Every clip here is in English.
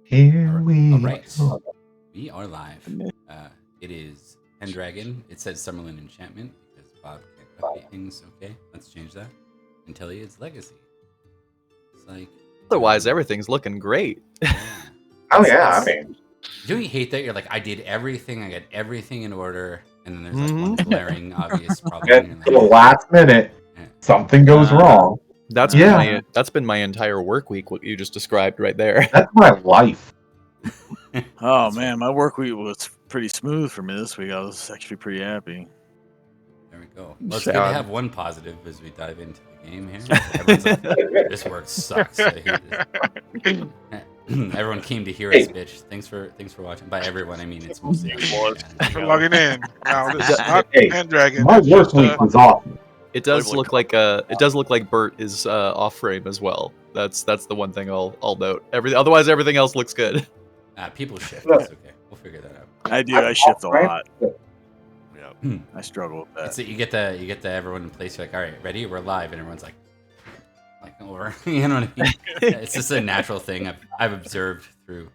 Here we All right. go. We are live. It is Pendragon. It says Summerlin Enchantment because Bob can't update things. Okay, let's change that. Nanteleod's Legacy. It's like. Otherwise, everything's looking great. Yeah. Oh yeah, I mean, Don't you hate that? You're like, I did everything. I got everything in order, and then there's like one glaring, obvious problem. at and the you're like, last minute, Yeah. something goes wrong. That's been my entire work week. What you just described right there. That's my life. Oh man, my work week was pretty smooth for me this week. I was actually pretty happy. There we go. Well, it's good to have one positive as we dive into the game here. Everyone's like, this work sucks. I hate this. Everyone came to hear us, bitch. Thanks for watching. By everyone, I mean it's mostly us. Thanks for logging in. Now this is not Hey, Pendragon. My It's work just, week was awesome. It does look like Bert is off frame as well. That's the one thing I'll note. Otherwise everything else looks good. People shift. It's okay. We'll figure that out. I do. I shift a lot. Yeah. I struggle with that. It's you get the everyone in place. You're like, all right, ready? We're live, and everyone's like over. You know what I mean? It's just a natural thing I've observed through.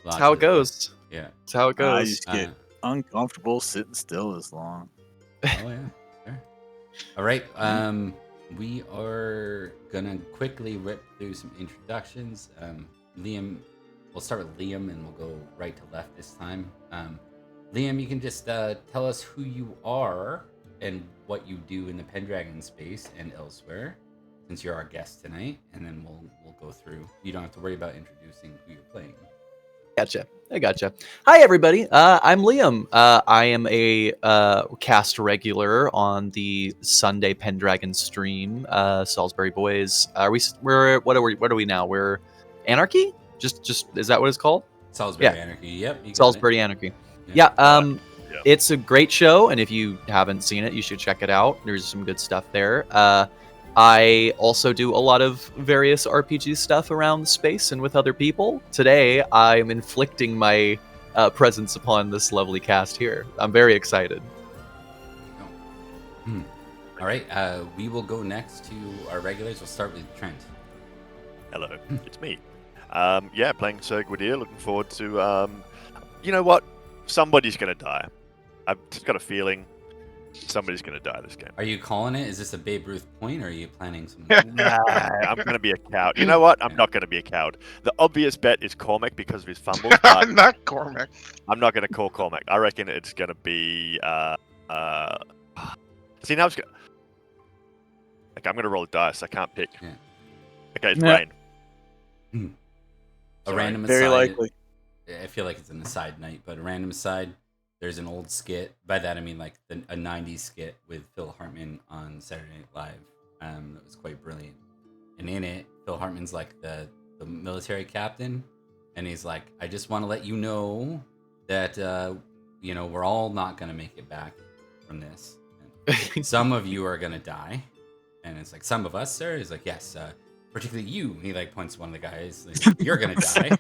That's how it goes. Yeah. That's how it I goes. just get uncomfortable sitting still this long. Oh yeah. Sure. All right. We are gonna quickly rip through some introductions. Liam, we'll start with Liam, and we'll go right to left this time. Liam, you can just tell us who you are and what you do in the Pendragon space and elsewhere, since you're our guest tonight, and then we'll go through. You don't have to worry about introducing who you're playing. Gotcha. I gotcha. Hi, everybody. I'm Liam. I am a cast regular on the Sunday Pendragon stream. Salisbury Boys. What are we now? We're Anarchy. Just is that what it's called? Salisbury Anarchy. Yep. Salisbury Anarchy. Yeah. It's a great show, and if you haven't seen it, you should check it out. There's some good stuff there. I also do a lot of various RPG stuff around the space and with other people. Today, I'm inflicting my presence upon this lovely cast here. I'm very excited. All right, we will go next to our regulars. We'll start with Trent. Hello, it's me. Playing Cerdic. Looking forward to. You know what? Somebody's gonna die. I've just got a feeling somebody's gonna die this game. Are you calling it? Is this a Babe Ruth point, or are you planning something? Nah, I'm gonna be a coward. You know what? I'm not gonna be a coward. The obvious bet is Cormac because of his fumbles. But not Cormac. I'm not gonna call Cormac. I reckon it's gonna be. See now, I'm gonna roll a dice. I can't pick. Yeah. Okay, it's Rain. A random Very aside. likely. I feel like it's an aside night, but a random aside. There's an old skit. By that I mean like a '90s skit with Phil Hartman on Saturday Night Live. That was quite brilliant. And in it, Phil Hartman's like the military captain, and he's like, "I just want to let you know that we're all not gonna make it back from this. And some of you are gonna die." And it's like, "Some of us, sir." He's like, "Yes, particularly you." And he like points to one of the guys. Like, "You're gonna die."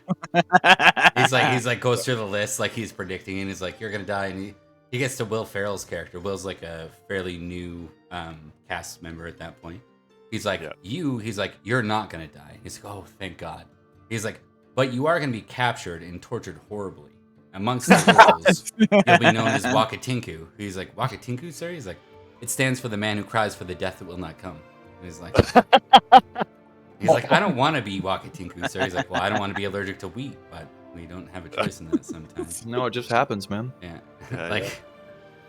He's like goes through the list like he's predicting, and he's like, "You're gonna die." And he gets to Will Ferrell's character. Will's like a fairly new cast member at that point. He's like, he's like, "You're not gonna die." He's like, "Oh, thank God." He's like, "But you are gonna be captured and tortured horribly. Amongst the rules, you'll be known as Wakatinku." He's like, "Wakatinku, sir?" He's like, "It stands for the man who cries for the death that will not come." And he's like, "I don't want to be Wakatinku, sir." He's like, "Well, I don't want to be allergic to wheat, but we don't have a choice in that sometimes." No, it just happens, man. Yeah,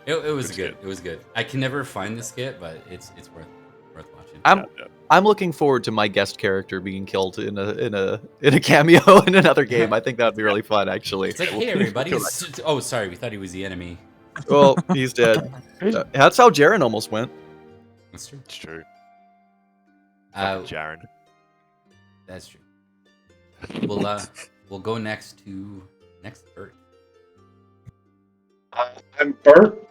It was good. It was good. I can never find the skit, but it's worth watching. I'm looking forward to my guest character being killed in a cameo in another game. I think that'd be really fun, actually. It's like, "Hey, everybody!" Oh, sorry, we thought he was the enemy. Well, he's dead. That's how Jaren almost went. That's true. It's true. Jaren. That's true. We'll go next Bert. I'm Bert,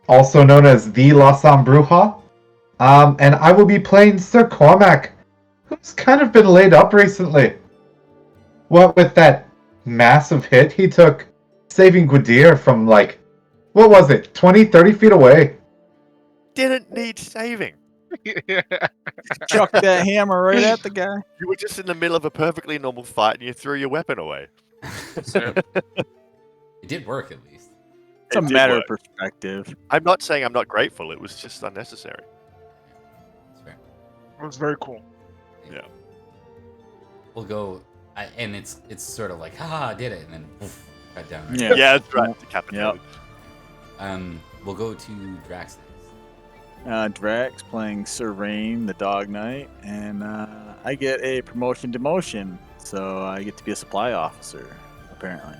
also known as the La Sombruja. And I will be playing Sir Cormac, who's kind of been laid up recently. What with that massive hit he took, saving Gwydir from what was it, 20, 30 feet away? Didn't need saving. Chuck that hammer right at the guy. You were just in the middle of a perfectly normal fight and you threw your weapon away. It did work at least. It's a It did matter work. of perspective. I'm not saying I'm not grateful. It was just unnecessary. That's fair. It was very cool. Yeah. We'll go, and it's sort of like, haha, I did it, and then poof, cut down. Right? Yeah. Yeah, that's right. Decapitated. We'll go to Drax next. Drax playing Sir Rain, the Dog Knight, and I get a promotion demotion, so I get to be a supply officer, apparently.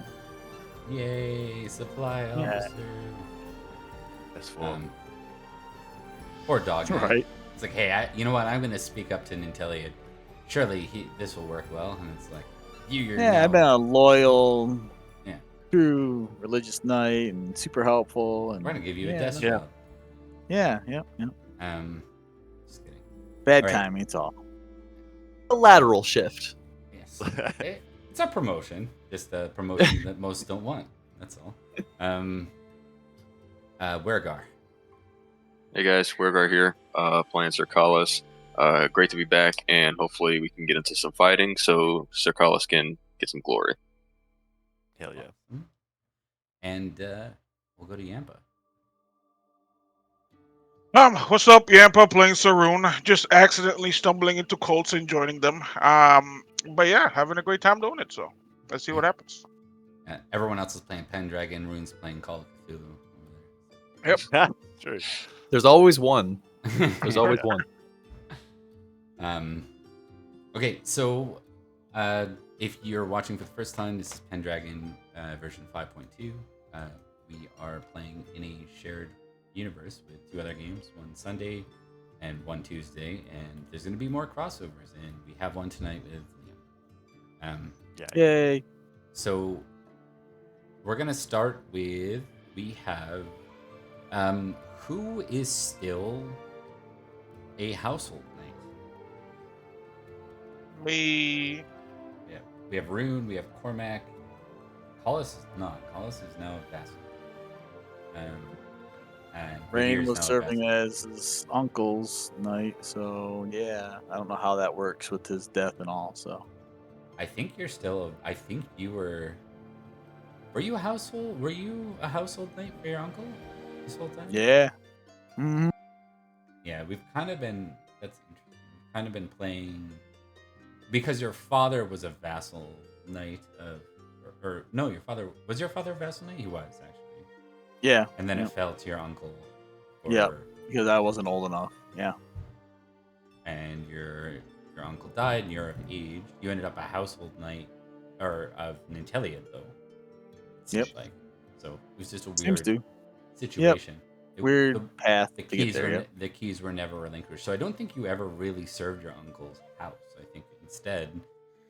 Yay, supply Yeah. officer. That's fun. Poor dog. Man. Right. It's like, hey, you know what? I'm gonna speak up to Nanteleod. Surely this will work well. And it's like, you're Yeah, I've been now- a loyal, Yeah. true religious knight and super helpful. And We're gonna give you a yeah, desk Yeah. job. Yeah. Just kidding. Bad All right. timing, it's all. A lateral shift. Yes. It's a promotion. Just a promotion that most don't want. That's all. Wergar. Hey guys, Wergar here, playing Cercalis. Great to be back, and hopefully we can get into some fighting so Cercalis can get some glory. Hell yeah. And we'll go to Yampa. What's up, Yampa playing Saroon? Just accidentally stumbling into Colts and joining them. But yeah, having a great time doing it. So let's see what happens. Everyone else is playing Pendragon. Rune's playing Call of Cthulhu. True. There's always one. There's always one. Okay, so if you're watching for the first time, this is Pendragon version 5.2. We are playing in a shared universe with 2 other games, one Sunday and one Tuesday, and there's going to be more crossovers, and we have one tonight with Liam. Yeah. Yay. So we're going to start with, we have, who is still a household knight? Me. Yeah, we have Rune, we have Cormac. Collis is not. Collis is now a vassal. And Rain Rainier's was now a serving vassal. as his uncle's knight, so yeah, I don't know how that works with his death and all. So I think you're still. I think you were. Were you a household? Were you a household knight for your uncle this whole time? yeah. Mm-hmm. Yeah, we've kind of been. That's interesting. We've kind of been playing because your father was a vassal knight of, or no, your father was your father a vassal knight. He was actually. Yeah. And then Yeah. it fell to your uncle. Or, Yeah. Because I wasn't old enough. Yeah. And your uncle died, and you're of age. You ended up a household knight, or of Nanteleod, though. It seemed Yep. like. So it was just a Seems weird to. situation. Weird The, path the to get keys there. were Yep. the keys were never relinquished. So I don't think you ever really served your uncle's house. I think instead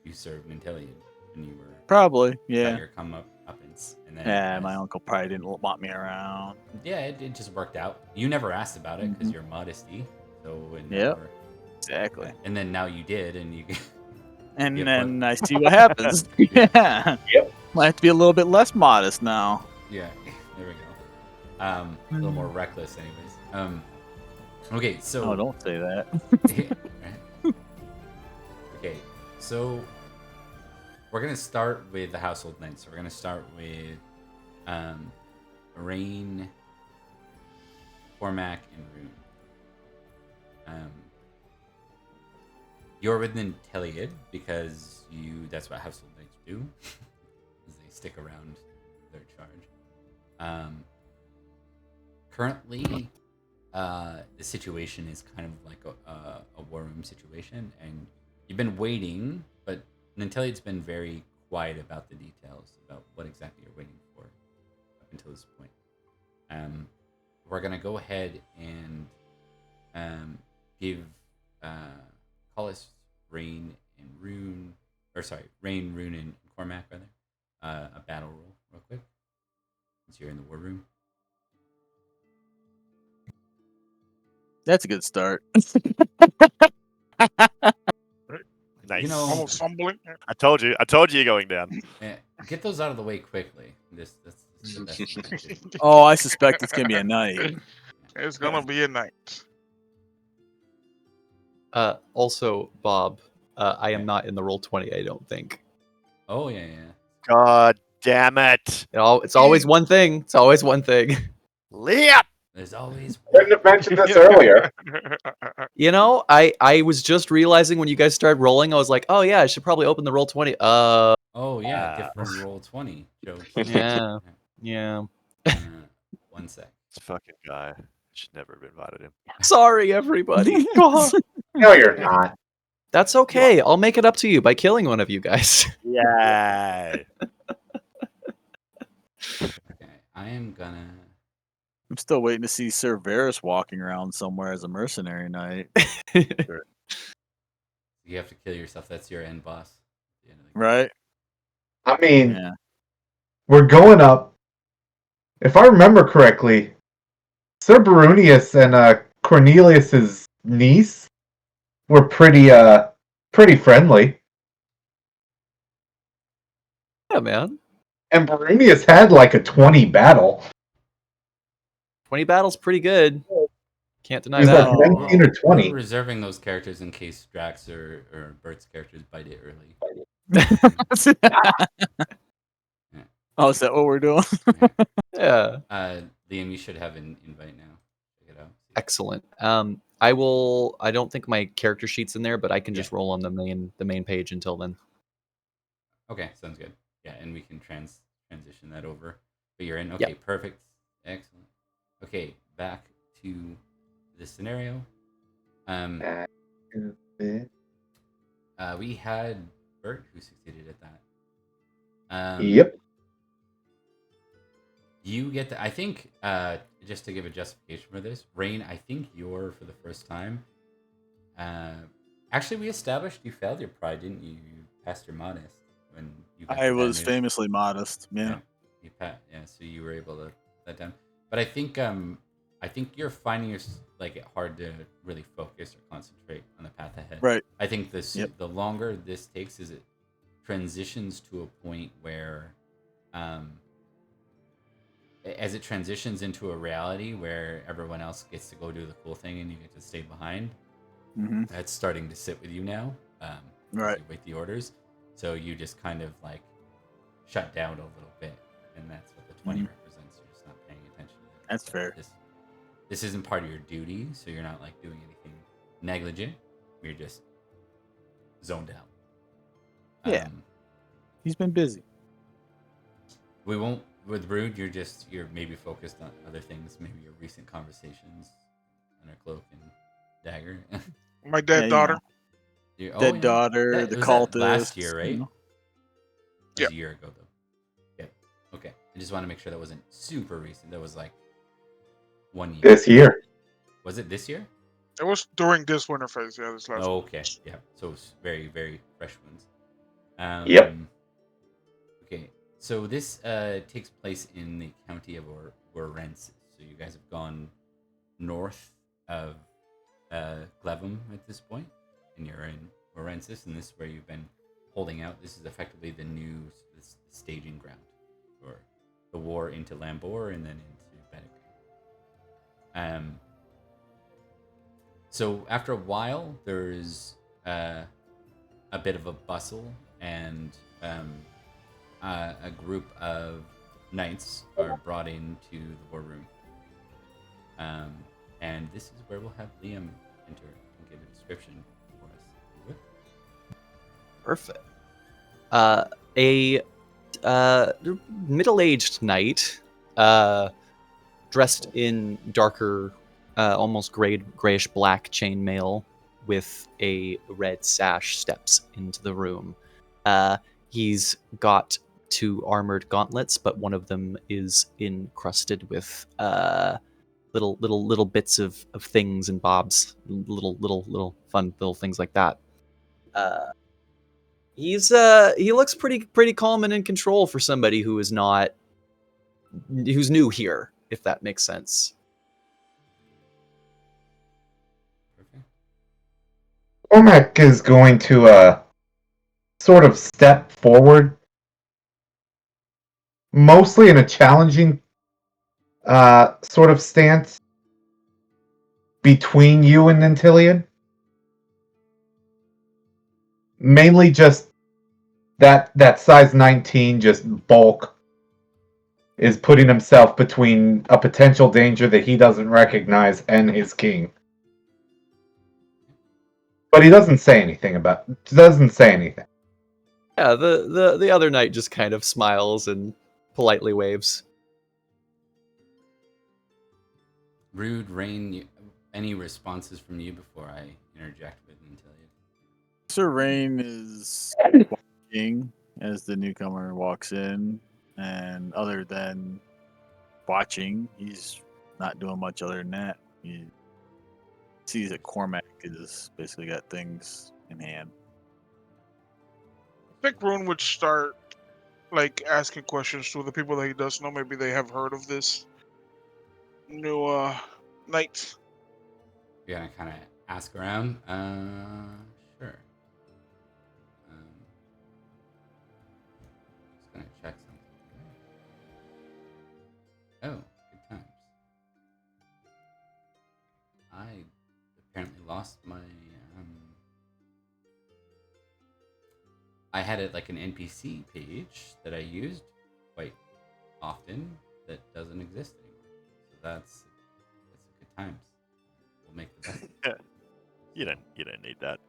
you served Nanteleod, and you were Probably. got Yeah. your come up uppance, and then Yeah. My as- uncle probably didn't want me around. Yeah, it just worked out. You never asked about it because Mhm. your modesty. So it Yep. never, Exactly. and then now you did, and you. And Yeah, then I see what happens. Yeah. Yep. Might have to be a little bit less modest now. Yeah, there we go. A little more reckless, anyways. Okay, so. Oh, don't say that. Okay, so we're gonna start with the household knights. So we're gonna start with Rain, Cormac, and Rune. You're with Nanteleod because that's what household knights do. Is they stick around their charge. Currently, the situation is kind of like a war room situation, and you've been waiting, but Nanteleod's been very quiet about the details about what exactly you're waiting for up until this point. We're gonna go ahead and give Collis, Rain, and Rune, or sorry, Rain, Rune, and Cormac rather, a battle roll real quick since you're in the war room. That's a good start. Nice. You know- Almost fumbling. I told you you're going down. Yeah, get those out of the way quickly. That's the best thing to do. Oh, I suspect it's gonna be a night. It's gonna be a night. Also, Bob, I am not in the Roll20, I don't think. Oh yeah. God damn it. It's always one thing. It's always one thing. Leap! There's always Couldn't have mentioned this earlier. You know, I was just realizing when you guys started rolling, I was like, oh yeah, I should probably open the Roll20. Oh yeah, different roll 20 jokes. Yeah. Yeah. One sec. This fucking guy. Should never have invited him. Sorry, everybody. God. No, you're not. That's okay. I'll make it up to you by killing one of you guys. Yay! Okay, I am gonna. I'm still waiting to see Sir Varys walking around somewhere as a mercenary knight. You have to kill yourself. That's your end boss. At the end of the game. Right? I mean, Yeah. we're going up. If I remember correctly, Sir Barunius and Cornelius's niece were pretty friendly. Yeah, man. And Barunius had like a 20 battle. 20 battles, pretty good. Can't deny He was that. like 19 or We're 20. reserving those characters in case Drax or Bert's characters bite it early. Oh, is that what we're doing? Yeah. Liam, you should have an invite now. Check it out. Excellent. I don't think my character sheet's in there, but I can just roll on the main page until then. Okay, sounds good. Yeah, and we can transition that over. But you're in. Okay, perfect. Excellent. Okay, back to the scenario. We had Bert who succeeded at that. Yep. You get the. I think just to give a justification for this, Rain. I think you're for the first time. Actually, we established you failed your pride, didn't you? You passed your modest when you. Got I the was bad news. famously modest. Yeah. Yeah, so you were able to let down. But I think you're finding it hard to really focus or concentrate on the path ahead. Right. I think the longer this takes, is it transitions to a point where, as it transitions into a reality where everyone else gets to go do the cool thing and you get to stay behind. Mm-hmm. That's starting to sit with you now. Right. As you wait the orders, so you just kind of like shut down a little bit, and that's what the 20 represents. You're just not paying attention. That's fair. This isn't part of your duty, so you're not like doing anything negligent. You're just zoned out. Yeah. He's been busy. We won't with Rude. You're maybe focused on other things. Maybe your recent conversations on a cloak and dagger. My dead daughter. Dead daughter, the cultist. Last year, right? You know? It was a year ago, though. Yeah. Okay. I just want to make sure that wasn't super recent. That was like 1 year. This year. Was it this year? It was during this winter phase. Yeah, this last. Oh, okay. Yeah. So it's very, very fresh ones. Yep. Okay. So this takes place in the county of Orensis. So you guys have gone north of Glevum at this point, and you're in Orensis, and this is where you've been holding out. This is effectively the new staging ground for the war into Lambor and then into Pendragon. So after a while, there's a bit of a bustle, and a group of knights are brought into the war room. And this is where we'll have Liam enter and give a description for us. Perfect. A middle-aged knight, dressed in darker, almost grayish black chainmail, with a red sash, steps into the room. He's got 2 armored gauntlets, but one of them is encrusted with little bits of things and bobs, little fun little things like that. He looks pretty calm and in control for somebody who's new here, if that makes sense. Perfect. Cormac is going to sort of step forward, mostly in a challenging sort of stance between you and Nanteleod. mainly just that size 19 just bulk is putting himself between a potential danger that he doesn't recognize and his king. But he doesn't say anything Yeah, the other knight just kind of smiles and politely waves. Rude Rain, any responses from you before I interject with Nanteleod? Sir Rain is watching as the newcomer walks in, and other than watching, he's not doing much other than that. He sees that Cormac is basically got things in hand. I think Rune would start like asking questions to the people that he does know. Maybe they have heard of this new knight. You're gonna kind of ask around? Sure. Just gonna check something. Oh, good times. I apparently lost my. I had it like an NPC page that I used quite often that doesn't exist anymore. So that's good times. We'll make the best. You don't need that.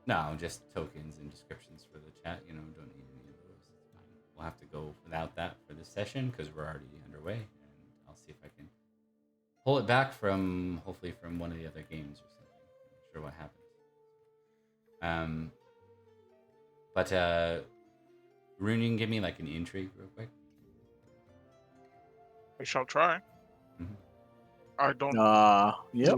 No, just tokens and descriptions for the chat. Don't need any of those. It's fine. We'll have to go without that for this session because we're already underway, and I'll see if I can pull it back hopefully from one of the other games or something. I'm not sure what happened. But Rune, you can give me like an intrigue real quick. I shall try. Mhm. I don't. Yep.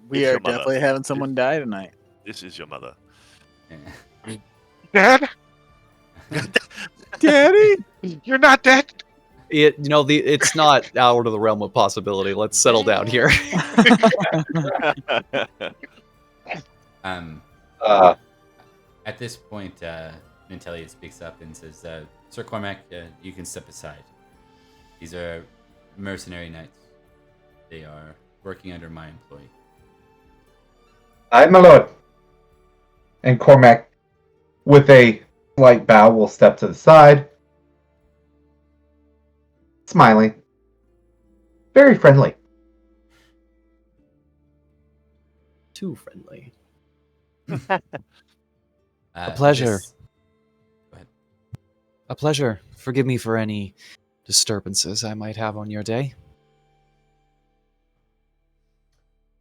We It's are your mother. definitely having someone die tonight. This is your mother. Yeah. Dad, Daddy? you're not dead. It's not out of the realm of possibility. Let's settle down here. At this point, Nanteleod speaks up and says, Sir Cormac, you can step aside. These are mercenary knights. They are working under my employ. Aye, my lord. And Cormac, with a slight bow, will step to the side, smiling. Very friendly. Too friendly. A pleasure. Go ahead. A pleasure. Forgive me for any disturbances I might have on your day.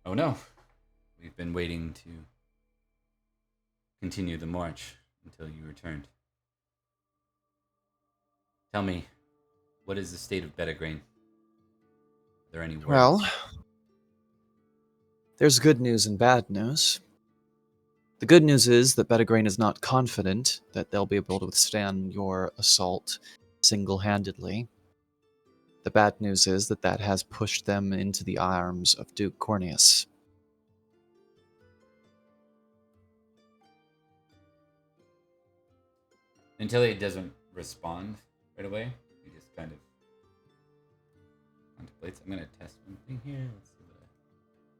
Oh no. We've been waiting to continue the march until you returned. Tell me, what is the state of Pendragon? Are there any words? Well, there's good news and bad news. The good news is that Pendragon is not confident that they'll be able to withstand your assault single-handedly. The bad news is that has pushed them into the arms of Duke Corneus. Until he doesn't respond right away, he just kind of contemplates. I'm gonna test one thing here. Let's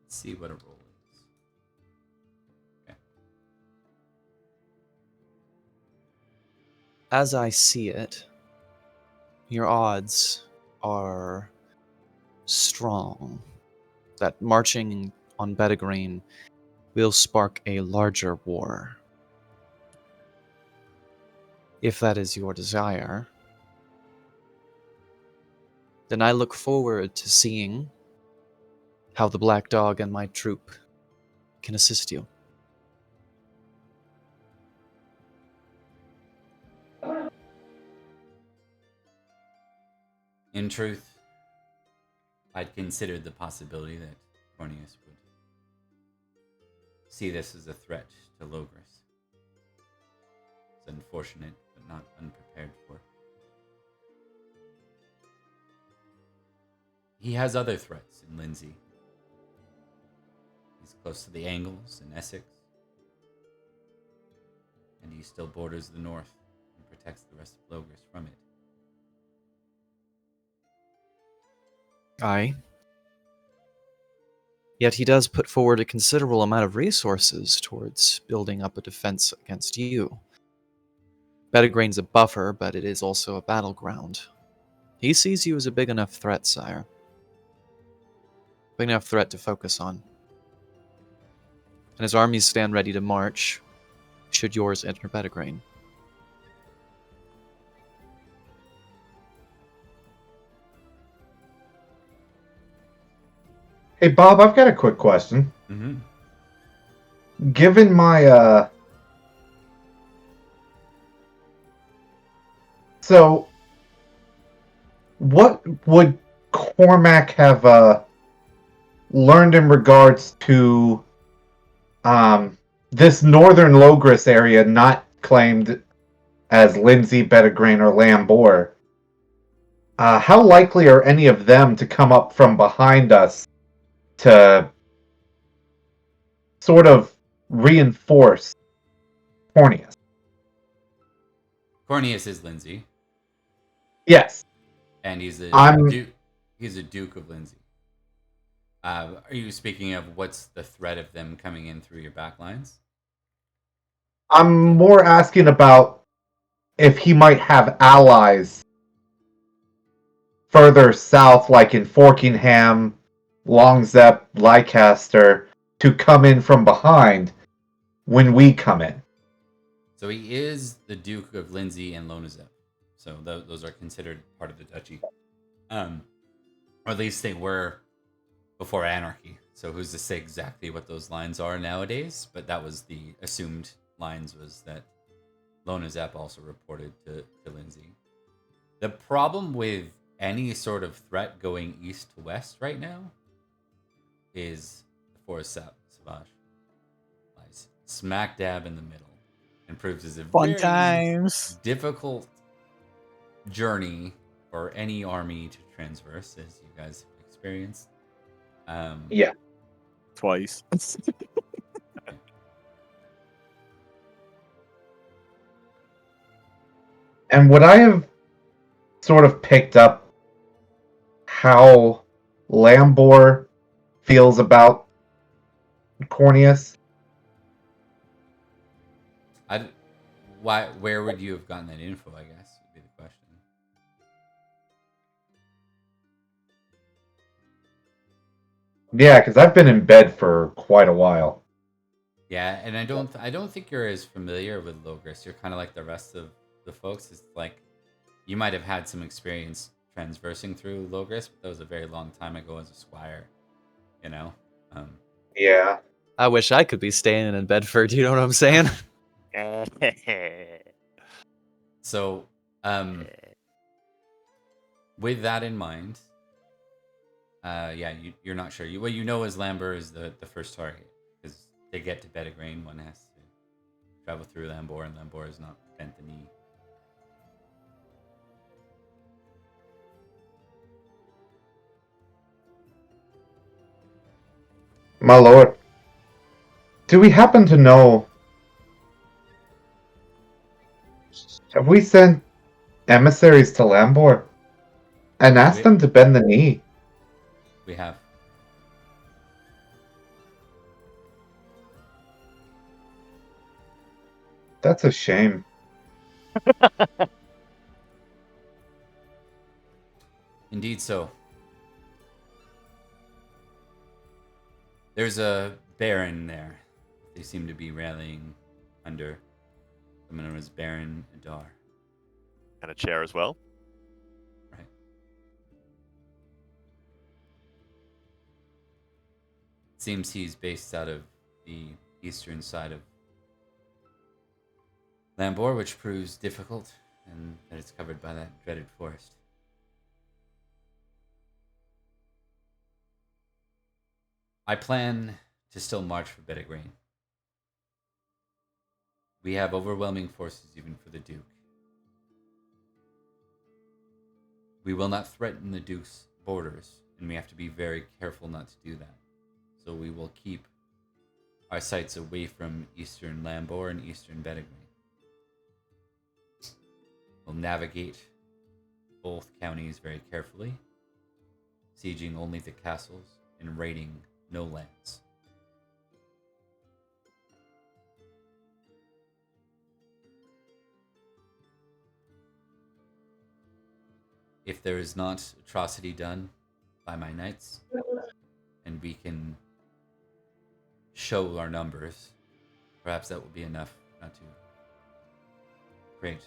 see what a roll is. Okay. As I see it, your odds are strong that marching on Pendragon will spark a larger war. If that is your desire, then I look forward to seeing how the Black Dog and my troop can assist you. In truth, I'd considered the possibility that Corneus would see this as a threat to Logris. It's unfortunate, but not unprepared for. He has other threats in Lindsay. He's close to the Angles in Essex. And he still borders the north and protects the rest of Logris from it. Aye. Yet he does put forward a considerable amount of resources towards building up a defense against you. Bedegrain's a buffer, but it is also a battleground. He sees you as a big enough threat, sire. Big enough threat to focus on. And his armies stand ready to march, should yours enter Bedegrain. Hey, Bob, I've got a quick question. Mm-hmm. Given my, So, what would Cormac have, learned in regards to, this northern Logris area not claimed as Lindsay, Bedegrain, or Lambor? How likely are any of them to come up from behind us to sort of reinforce Corneus? Corneus is Lindsay, Yes. and he's a I'm- duke. He's a Duke of Lindsay. Are you speaking of what's the threat of them coming in through your backlines? I'm more asking about if he might have allies further south, like in Forkingham, Longzep, Leicester, to come in from behind when we come in. So he is the Duke of Lindsay and Lonazep. So those are considered part of the duchy. Or at least they were before Anarchy. So who's to say exactly what those lines are nowadays? But that was the assumed lines, was that Lonazep also reported to Lindsay. The problem with any sort of threat going east to west right now is the Forest Savage lies smack dab in the middle and proves as a Fun very times. difficult journey for any army to transverse, as you guys have experienced. Yeah. Twice. And would I have sort of picked up how Lambor feels about Corneus? Where would you have gotten that info, I guess, would be the question. Yeah, because I've been in bed for quite a while. Yeah, and I don't think you're as familiar with Logris. You're kind of like the rest of the folks. It's like you might have had some experience transversing through Logris, but that was a very long time ago as a squire. You know. Yeah. I wish I could be staying in Bedford, you know what I'm saying? So, with that in mind, yeah, you're not sure. What you know is Lambor is the first target, because to get to Bedegrain, one has to travel through Lambor, and Lambor is not bent the knee. My lord, do we happen to know... Have we sent emissaries to Lambor and asked them to bend the knee? We have. That's a shame. Indeed so. There's a baron there. They seem to be rallying under someone known as Baron Adar. And a chair as well. Right. Seems he's based out of the eastern side of Lambor, which proves difficult, and that it's covered by that dreaded forest. I plan to still march for Bedegrain. We have overwhelming forces even for the Duke. We will not threaten the Duke's borders, and we have to be very careful not to do that. So we will keep our sights away from eastern Lambor and eastern Bedegrain. We'll navigate both counties very carefully, sieging only the castles and raiding no lands. If there is not atrocity done by my knights, and we can show our numbers, perhaps that will be enough not to create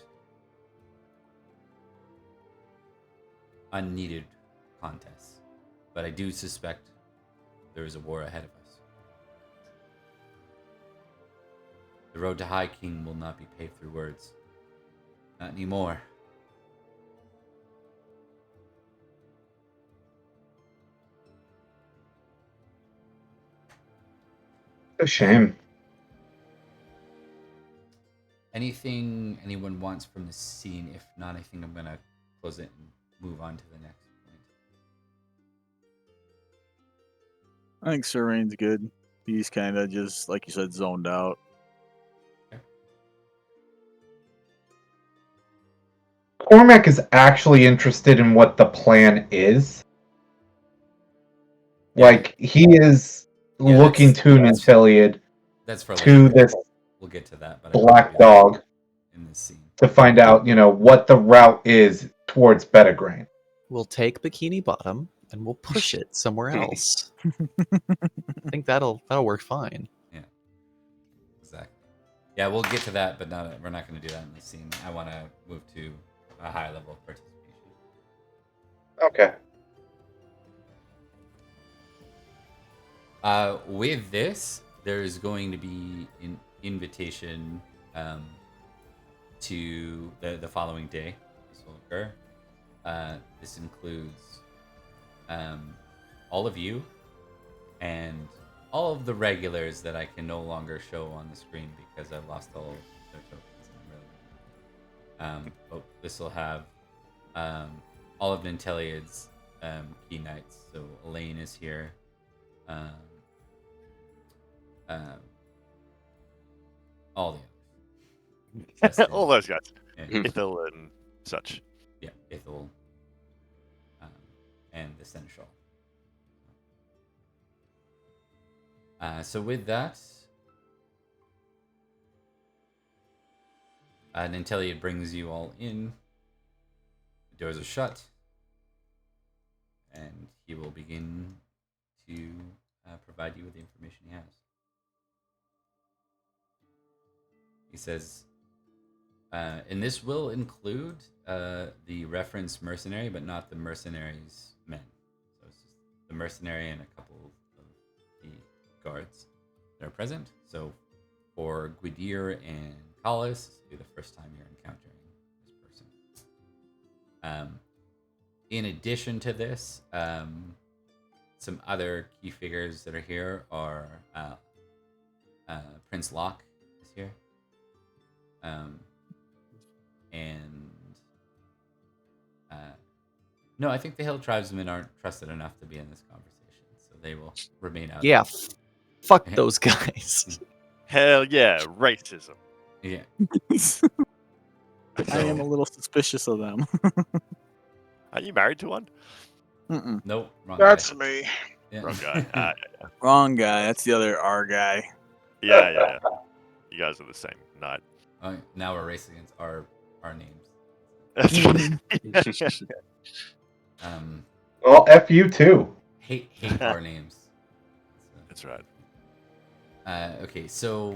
unneeded contests. But I do suspect there is a war ahead of us. The road to High King will not be paved through words. Not anymore. A shame. Anything anyone wants from the scene? If not, I think I'm gonna close it and move on to the next point. I think Sir Rain's good. He's kind of just, like you said, zoned out. Cormac is actually interested in what the plan is. Yeah. Like, he is Yeah, looking to Nanteleod, That's for to later. this We'll get to that, but I wanted to black do that dog, in this scene. to find out, what the route is towards Bettigrain. We'll take Bikini Bottom and we'll push it somewhere else. I think that'll work fine. Yeah, exactly. Yeah, we'll get to that, but we're not going to do that in this scene. I want to move to a high level of participation. Okay. With this, there's going to be an invitation to the following day. This will occur. This includes all of you and all of the regulars that I can no longer show on the screen because I've lost all of their tokens. But this will have all of Nanteleod's key knights. So Elaine is here. All the others. All those guys. Yeah, Ithil and such. yeah, Ithil, and the Seneschal. So with that, Nanteleod brings you all in. The doors are shut, and he will begin to provide you with the information he has. He says, and this will include the reference mercenary, but not the mercenary's men. So it's just the mercenary and a couple of the guards that are present. So for Gwydir and Collis, this will be the first time you're encountering this person. In addition to this, some other key figures that are here are Prince Locke is here. No, I think the Hill tribesmen aren't trusted enough to be in this conversation, so they will remain out. Yeah, fuck those guys. Hell yeah, racism. Yeah. I am a little suspicious of them. Are you married to one? Mm-mm. Nope. Wrong That's guy. me. Yeah. Wrong guy. Wrong guy. That's the other R guy. Yeah. You guys are the same. Not. Now we're racing against our names. That's right. Well, F you too. Hate our names. That's right. Okay, so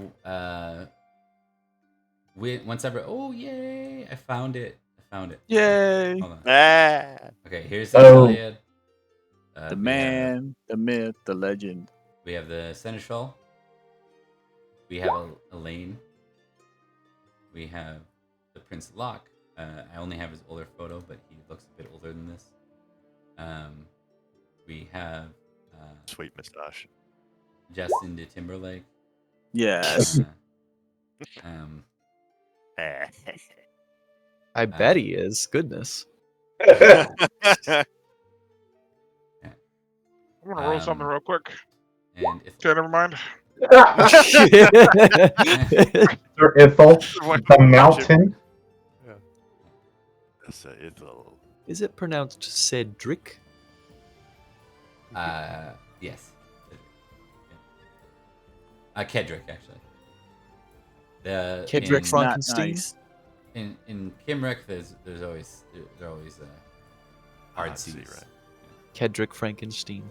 once ever. Oh yay! I found it. Yay! Hold on. Okay, here's Oh. Nanteleod. The man, the myth, the legend. We have the Seneschal. We have Elaine. We have the Prince Locke. I only have his older photo, but he looks a bit older than this. We have Sweet moustache. Justin de Timberlake. Yes. I bet he is. Goodness. I'm gonna roll something real quick. And Okay, never mind. Sir Ithil, the mountain. That's Ithil. Is it pronounced Cedric? yes. Kedrick, actually. The Kedrick in, Frank- Not Frankenstein? nice. in Kimrick, there's always hard sea, seas. right. Kedrick Frankenstein.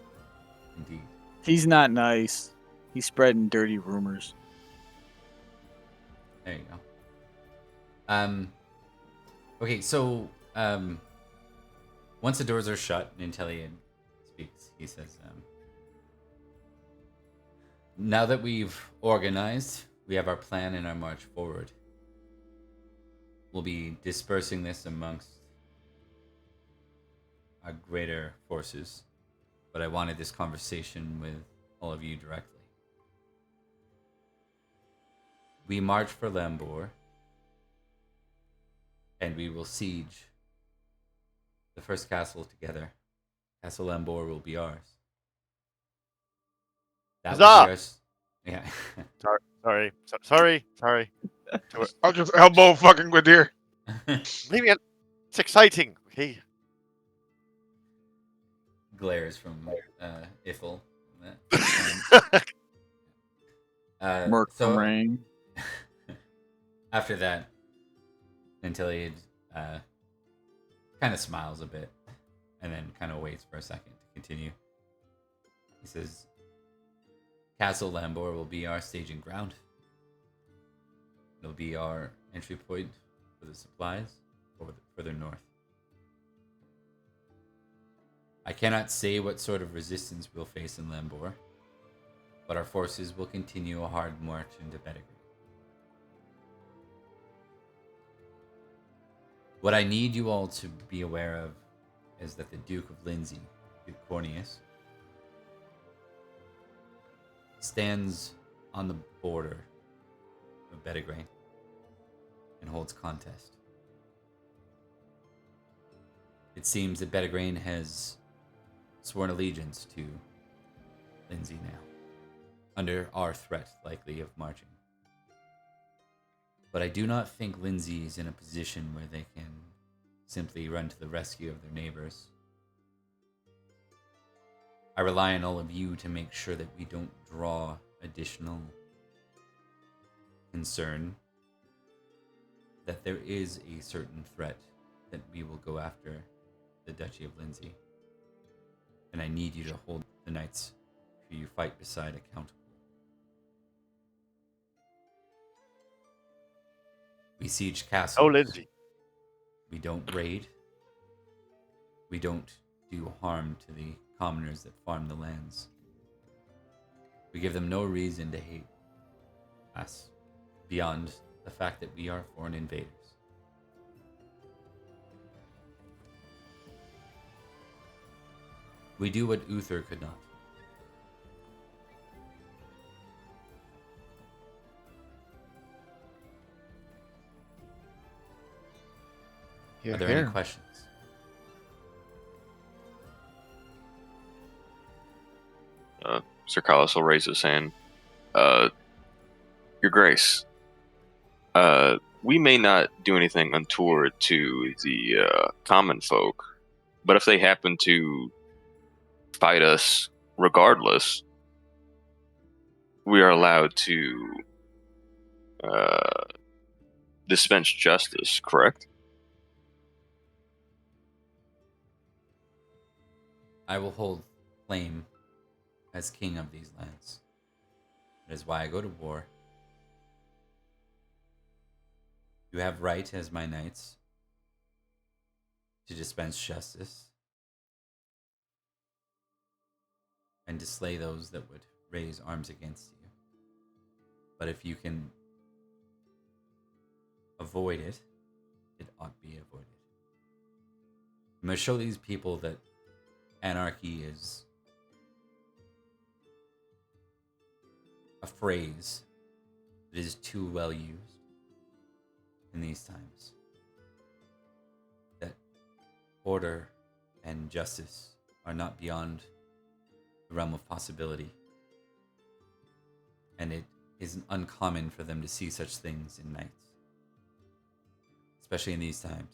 Indeed. He's not nice. He's spreading dirty rumors. There you go. Okay, so once the doors are shut, Nanteleod speaks. He says, "Now that we've organized, we have our plan and our march forward. We'll be dispersing this amongst our greater forces, but I wanted this conversation with all of you directly. We march for Lambor, and we will siege the first castle together. Castle Lambor will be ours. That will Huzzah! be ours. Yeah. Sorry. I'll just elbow fucking Gwydir. Maybe it's exciting. Okay. Glares from Ithel. Merc so from Rain. after that, Nanteleod kind of smiles a bit and then kind of waits for a second to continue. He says, Castle Lambor will be our staging ground. It'll be our entry point for the supplies further north. I cannot say what sort of resistance we'll face in Lambor, but our forces will continue a hard march into Pendragon. What I need you all to be aware of is that the Duke of Lindsey, Duke Corneus, stands on the border of Pendragon and holds contest. It seems that Pendragon has sworn allegiance to Lindsey now, under our threat likely of marching. But I do not think Lindsey is in a position where they can simply run to the rescue of their neighbors. I rely on all of you to make sure that we don't draw additional concern that there is a certain threat that we will go after the Duchy of Lindsey. And I need you to hold the knights who you fight beside accountable. We siege castles. Oh, Lindsay. We don't raid. We don't do harm to the commoners that farm the lands. We give them no reason to hate us beyond the fact that we are foreign invaders. We do what Uther could not. Are there any questions? Sir Carlos will raise his hand. Your Grace, we may not do anything untoward to the common folk, but if they happen to fight us regardless, we are allowed to dispense justice, correct? I will hold claim as king of these lands. That is why I go to war. You have right as my knights to dispense justice and to slay those that would raise arms against you. But if you can avoid it, it ought be avoided. I'm going to show these people that anarchy is a phrase that is too well used in these times. That order and justice are not beyond the realm of possibility. And it isn't uncommon for them to see such things in knights, especially in these times.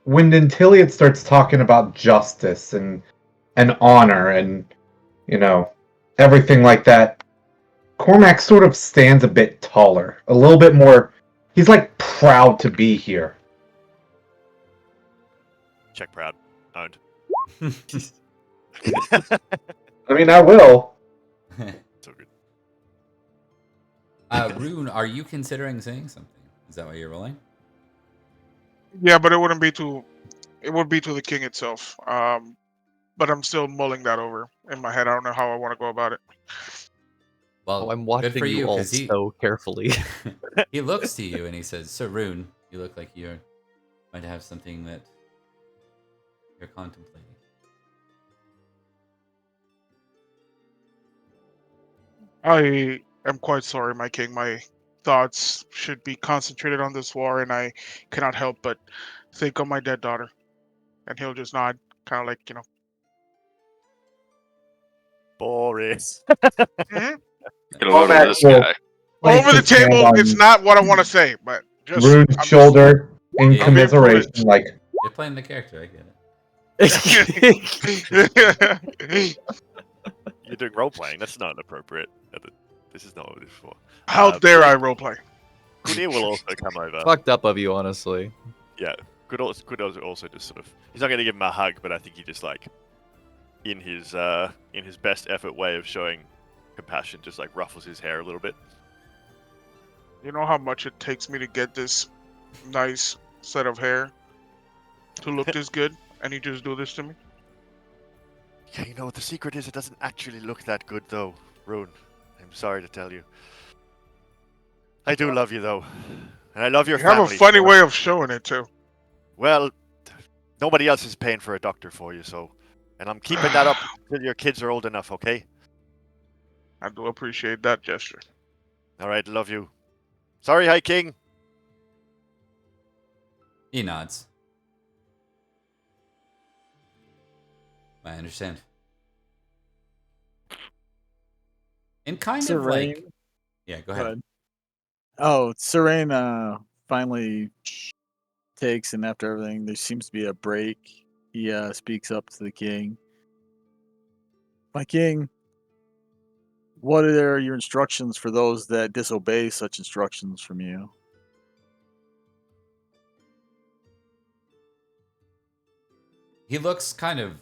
When Nanteleod starts talking about justice and and honor and, everything like that, Cormac sort of stands a bit taller, a little bit more. He's like proud to be here. Check proud. Owned. I mean, I will. So good. Rune, are you considering saying something? Is that why you're rolling? Yeah, but it wouldn't be to. It would be to the king itself. But I'm still mulling that over in my head. I don't know how I want to go about it. Well, I'm good watching for you all because so carefully. he looks to you and he says, "Sir Rune, you look like you might have something that you're contemplating." I am quite sorry, my king. My thoughts should be concentrated on this war, and I cannot help but think of my dead daughter. And he'll just nod, kind of like, Boring. mhm. Get a load of Cormac this will guy. place Over the his hand table. on It's not what I want to say, but just Rune's I'm just shoulder in Yeah, I'm being commiseration, prudent. like, you're playing the character. I get it. You're doing role playing. That's not appropriate. This is not what this is for. How dare I roleplay? Gwydir will also come over. Fucked up of you, honestly. Yeah, could also just sort of. He's not going to give him a hug, but I think he just like, in his best effort way of showing compassion, just like ruffles his hair a little bit. You know how much it takes me to get this nice set of hair to look this good, and you just do this to me? Yeah, you know what the secret is? It doesn't actually look that good, though, Rune. I'm sorry to tell you. I do love you, though, and I love your You have family. a funny so- way of showing it too. Well, nobody else is paying for a doctor for you, so, and I'm keeping that up until your kids are old enough. Okay? I do appreciate that gesture. All right, love you. Sorry, High King. He nods. I understand. And kind of like, Serene. yeah. Go ahead. Oh, Serene finally takes, and after everything, there seems to be a break. He speaks up to the king. My king, what are your instructions for those that disobey such instructions from you? He looks kind of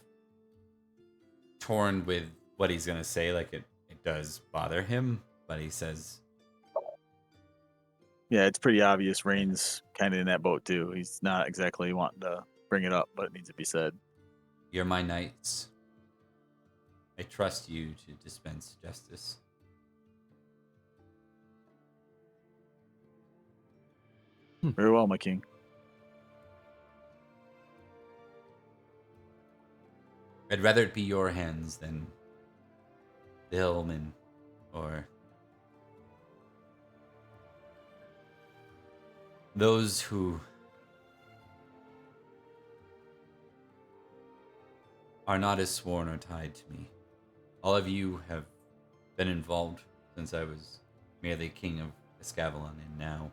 torn with what he's gonna say. Like it does bother him, but he says, Yeah, it's pretty obvious Rain's kind of in that boat too. He's not exactly wanting to bring it up, but it needs to be said. "You're my knights. I trust you to dispense justice." Very well, my king. I'd rather it be your hands than the Hillman or those who are not as sworn or tied to me. All of you have been involved since I was merely king of Escavalon, and now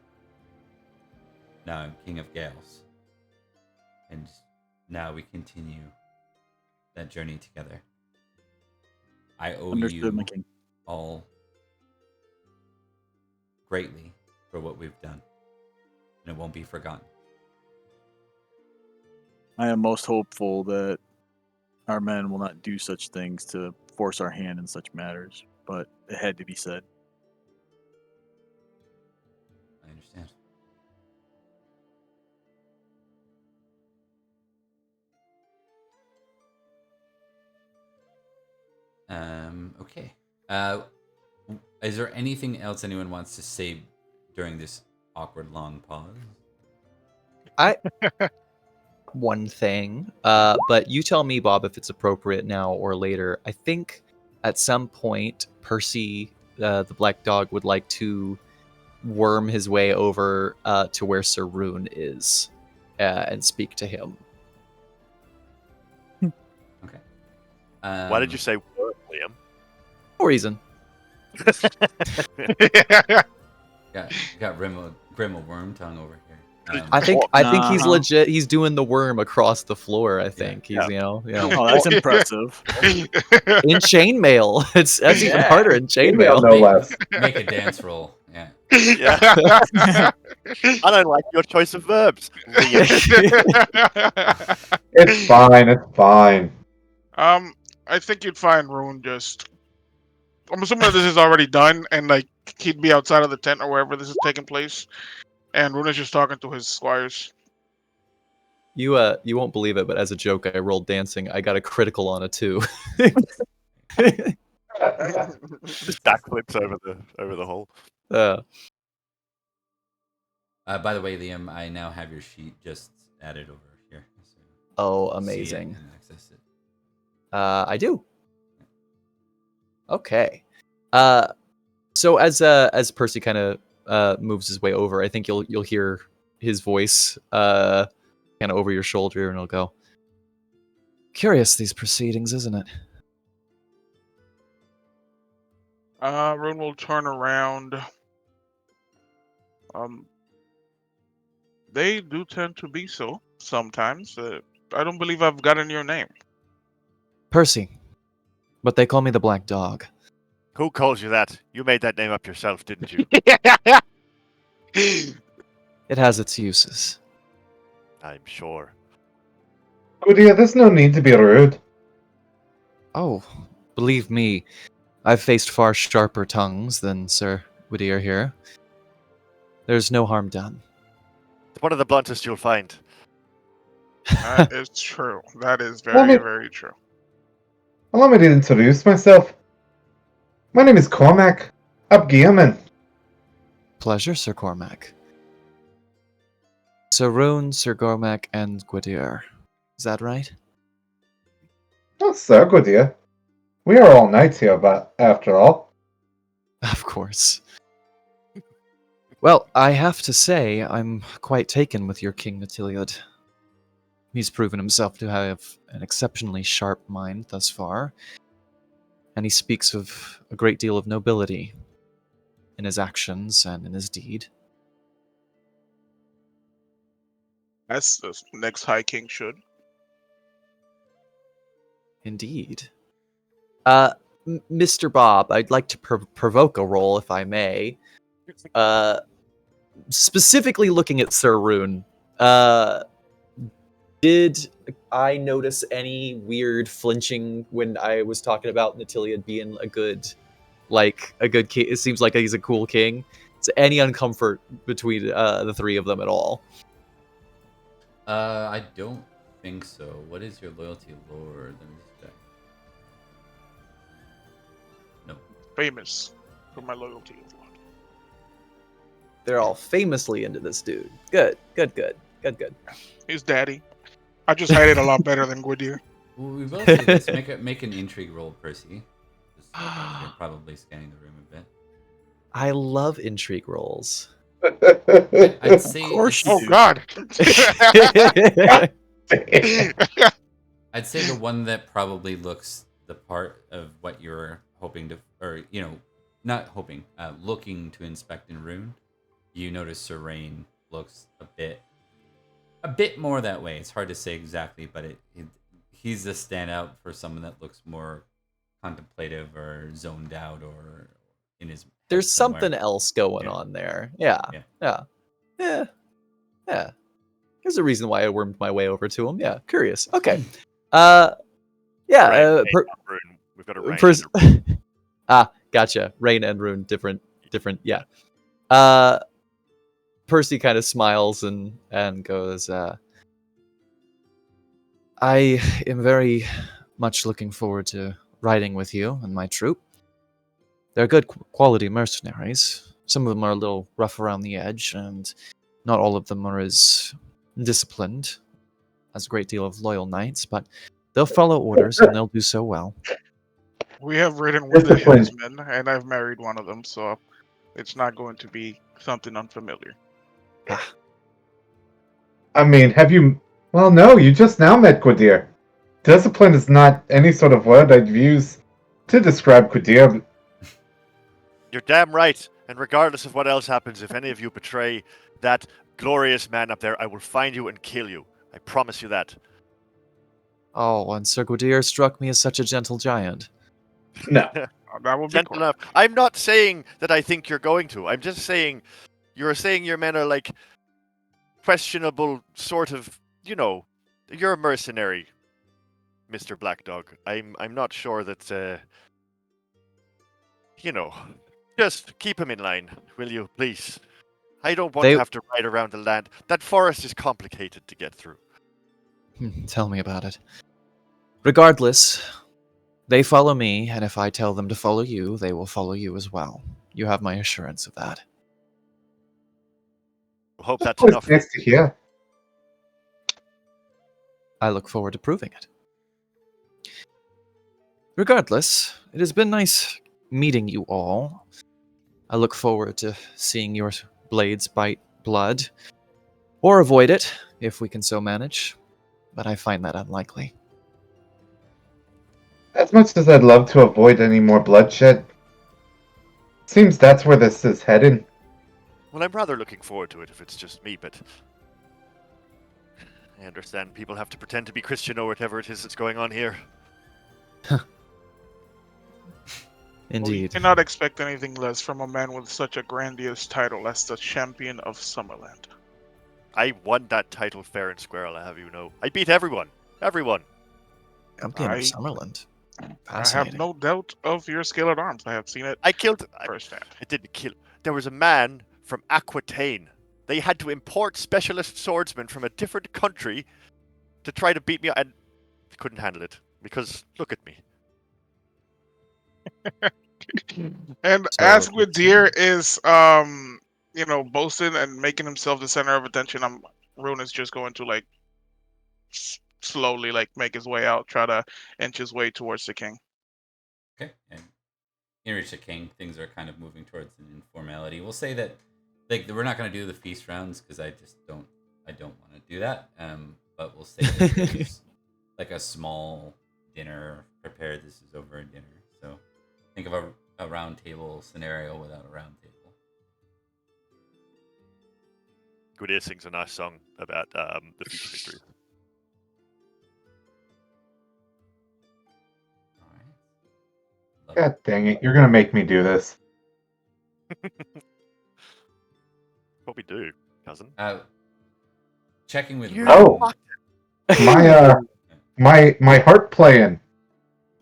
I'm king of Gales. And now we continue that journey together. I owe Understood, my you king. all greatly for what we've done, and it won't be forgotten. I am most hopeful that our men will not do such things to force our hand in such matters, but it had to be said. I understand. Okay. Is there anything else anyone wants to say during this awkward long pause? One thing, but you tell me, Bob, if it's appropriate now or later. I think at some point, Percy, the black dog, would like to worm his way over to where Sir Rune is and speak to him. Okay. Why did you say word, Liam? No reason. Got Grim a worm tongue over here. I think he's Uh-huh. legit. He's doing the worm across the floor. I think he's Yeah. Oh, that's impressive. in chainmail. That's even Yeah. harder in Email, chainmail. no less. Make a dance roll. Yeah. Yeah. I don't like your choice of verbs. Liam. It's fine. It's fine. I think you'd find Rune just. I'm assuming that this is already done, and like he'd be outside of the tent or wherever this is taking place, and Rune is just talking to his squires. You won't believe it, but as a joke, I rolled dancing. I got a critical on a 2. Just backflips over the hole. Uh, By the way, Liam, I now have your sheet just added over here. So oh, see it amazing. and access it. I do. Okay. So as Percy kind of moves his way over, I think you'll hear his voice kind of over your shoulder, and he'll go, "Curious these proceedings, isn't it?" Rune will turn around. They do tend to be so sometimes. I don't believe I've gotten your name. Percy, but they call me the Black Dog. Who calls you that? You made that name up yourself, didn't you? It has its uses. I'm sure. Gwydir, there's no need to be rude. Oh, believe me, I've faced far sharper tongues than Sir Whittier here. There's no harm done. It's one of the bluntest you'll find. That is true. That is Well, very, very true. Allow me to introduce myself. My name is Cormac Upgearman. Pleasure, Sir Cormac. Sir Rune, Sir Cormac, and Gwydir. Is that right? Oh, Sir Gwydir. We are all knights here, but after all. Of course. Well, I have to say, I'm quite taken with your King Nanteleod. He's proven himself to have an exceptionally sharp mind thus far, and he speaks of a great deal of nobility in his actions and in his deed. As the next High King should. Indeed. Mr. Bob, I'd like to provoke a roll, if I may. Specifically looking at Sir Rune, did I notice any weird flinching when I was talking about Nanteleod being a good king? It seems like he's a cool king. Is any uncomfort between the three of them at all? I don't think so. What is your loyalty, Lord? Let me just check. No. Famous for my loyalty, Lord. They're all famously into this dude. Good. He's daddy. I just hide it a lot better than Gwydir. Well, we will say this. Make an intrigue roll, Percy. Just, you're probably scanning the room a bit. I love intrigue rolls. I'd say. Of course Oh you do. God. I'd say the one that probably looks the part of what you're hoping to, or not hoping, looking to inspect in Rune. You notice Serene looks a bit more that way. It's hard to say exactly, but he's a standout for someone that looks more contemplative or zoned out or in his. There's somewhere. something else going on there. Yeah. There's a reason why I wormed my way over to him. Yeah, curious. Okay. Rain, Rune. We've got a rain. Gotcha. Rain and Rune, different. Yeah. Percy kind of smiles and goes, I am very much looking forward to riding with you and my troop. They're good quality mercenaries. Some of them are a little rough around the edge, and not all of them are as disciplined as a great deal of loyal knights, but they'll follow orders and they'll do so well. We have ridden with the Discipline. headsmen, and I've married one of them, so it's not going to be something unfamiliar. I mean, have you... Well, no, you just now met Gwydir. Discipline is not any sort of word I'd use to describe Gwydir. You're damn right. And regardless of what else happens, if any of you betray that glorious man up there, I will find you and kill you. I promise you that. Oh, and Sir Gwydir struck me as such a gentle giant. No. That would be Gentle enough. I'm not saying that I think you're going to. I'm just saying you're saying your men are like questionable sort of, you're a mercenary, Mr. Black Dog. I'm not sure that just keep him in line, will you, please? I don't want to have to ride around the land. That forest is complicated to get through. Tell me about it. Regardless, they follow me, and if I tell them to follow you, they will follow you as well. You have my assurance of that. Hope that's It's enough. nice to hear. I look forward to proving it. Regardless, it has been nice meeting you all. I look forward to seeing your blades bite blood, or avoid it, if we can so manage, but I find that unlikely. As much as I'd love to avoid any more bloodshed, seems that's where this is heading. Well, I'm rather looking forward to it if it's just me, but I understand people have to pretend to be Christian or whatever it is that's going on here. Indeed. Well, you cannot expect anything less from a man with such a grandiose title as the Champion of Summerland. I won that title fair and square, I'll have you know. I beat everyone. Everyone. Champion of Summerland. I have no doubt of your skill at arms. I have seen it firsthand. I didn't kill. There was a man from Aquitaine. They had to import specialist swordsmen from a different country to try to beat me, and couldn't handle it because look at me. And So- as Gwydir is, boasting and making himself the center of attention, Rune is just going to like slowly like make his way out, try to inch his way towards the king. Okay, and you reach the king. Things are kind of moving towards an informality. We'll say that we're not going to do the feast rounds because I don't want to do that. But we'll say that there's like a small dinner prepared. This is over a dinner, so think of a round table scenario without a round table. Gwydir sings a nice song about the future victory. All right. God dang it, you're gonna make me do this. What we do, cousin? Checking with Oh. My harp playing.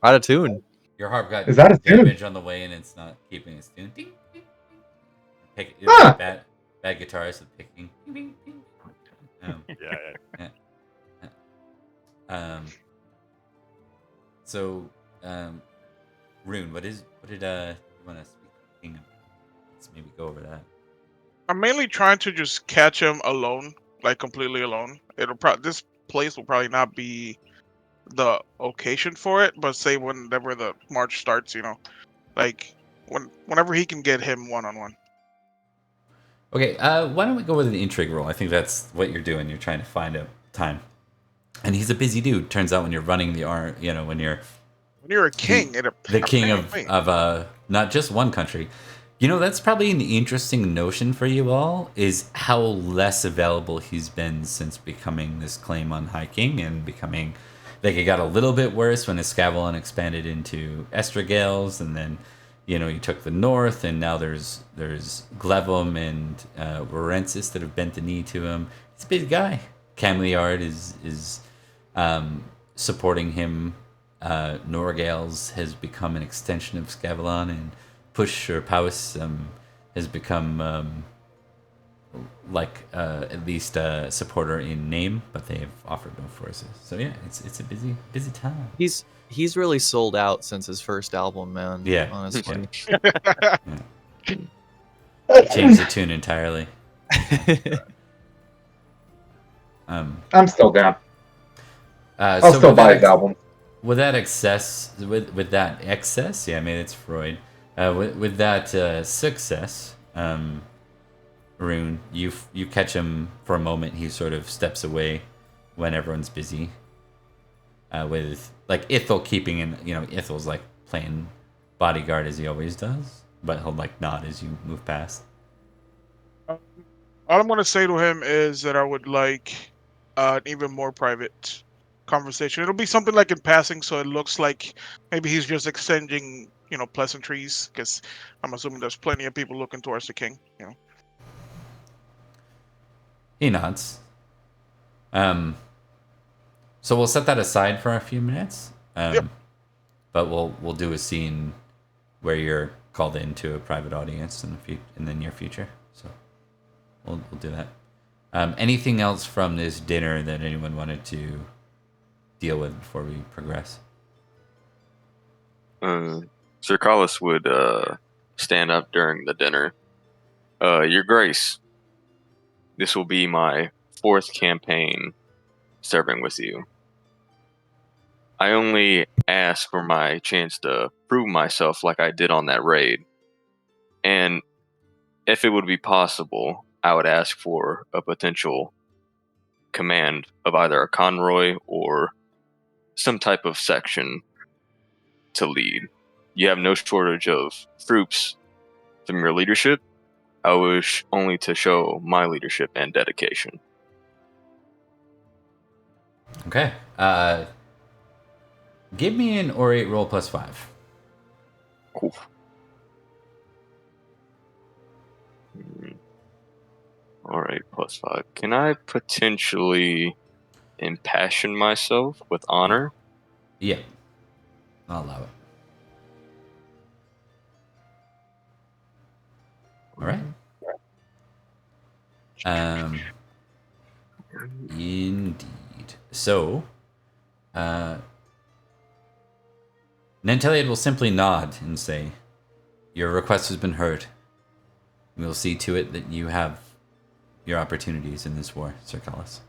Out of tune. Your harp got Is that a tune? damage on the way and it's not keeping its tune. Ding, ding, ding. Huh. Bad guitarist with picking. Ding, ding, ding. Yeah. So, Rune, what did you want to speak to the king about? Let's maybe go over that. I'm mainly trying to just catch him alone, like completely alone. This place will probably not be the occasion for it, but say whenever the march starts, like whenever he can get him one-on-one. Okay, why don't we go with an intrigue roll? I think that's what you're doing. You're trying to find a time. And he's a busy dude. Turns out when you're running the art, when you're a king, the king of not just one country. That's probably an interesting notion for you all, is how less available he's been since becoming this claim on High King and becoming, it got a little bit worse when Escavalon expanded into Estragales, and then, you took the north, and now there's Glevum and Warensis that have bent the knee to him. He's a big guy. Cameliard is supporting him. Norgales has become an extension of Escavalon, and Push or Paus has become at least a supporter in name, but they have offered no forces. So yeah, it's a busy time. He's really sold out since his first album, man. Yeah, honestly. Changed the tune entirely. I'm still down. I'll So still with buy that his album. With that excess, yeah, maybe it's Freud. With that success, Rune, you catch him for a moment. He sort of steps away when everyone's busy. With Ithel keeping in, Ithel's like playing bodyguard as he always does. but he'll like nod as you move past. All I'm gonna say to him is that I would like an even more private conversation. It'll be something like in passing, so it looks like maybe he's just exchanging, pleasantries. Because I'm assuming there's plenty of people looking towards the king. He nods. So we'll set that aside for a few minutes. Yep. But we'll do a scene where you're called into a private audience in the near future. So we'll do that. Anything else from this dinner that anyone wanted to deal with before we progress? Sir Collis would stand up during the dinner. Your Grace, this will be my 4th campaign serving with you. I only ask for my chance to prove myself like I did on that raid. And if it would be possible, I would ask for a potential command of either a convoy or some type of section to lead. You have no shortage of troops from your leadership. I wish only to show my leadership and dedication. Okay. Give me an orate roll +5. Cool. All right, +5. Can I potentially impassion myself with honor? Yeah. I'll allow it. All right. Indeed. So, Nanteleod will simply nod and say, "Your request has been heard. We'll see to it that you have your opportunities in this war, Sir Collis.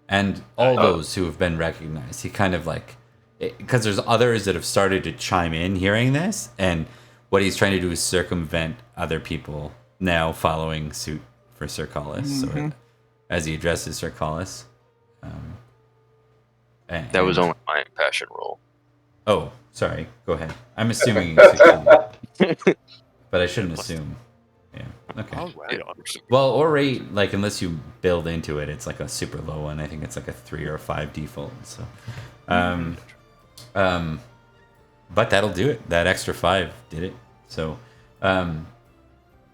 And all those who have been recognized." He kind of like, because there's others that have started to chime in hearing this, and what he's trying to do is circumvent other people now following suit for Sir Collis, or as he addresses Sir Collis. That was only my impassion roll. Oh, sorry. Go ahead. I'm assuming you succeeded, but I shouldn't assume. Yeah. Okay. Oh, right on. Well, orate, like, unless you build into it, it's like a super low one. I think it's like a 3 or a 5 default. So, but that'll do it. That extra 5 did it. So,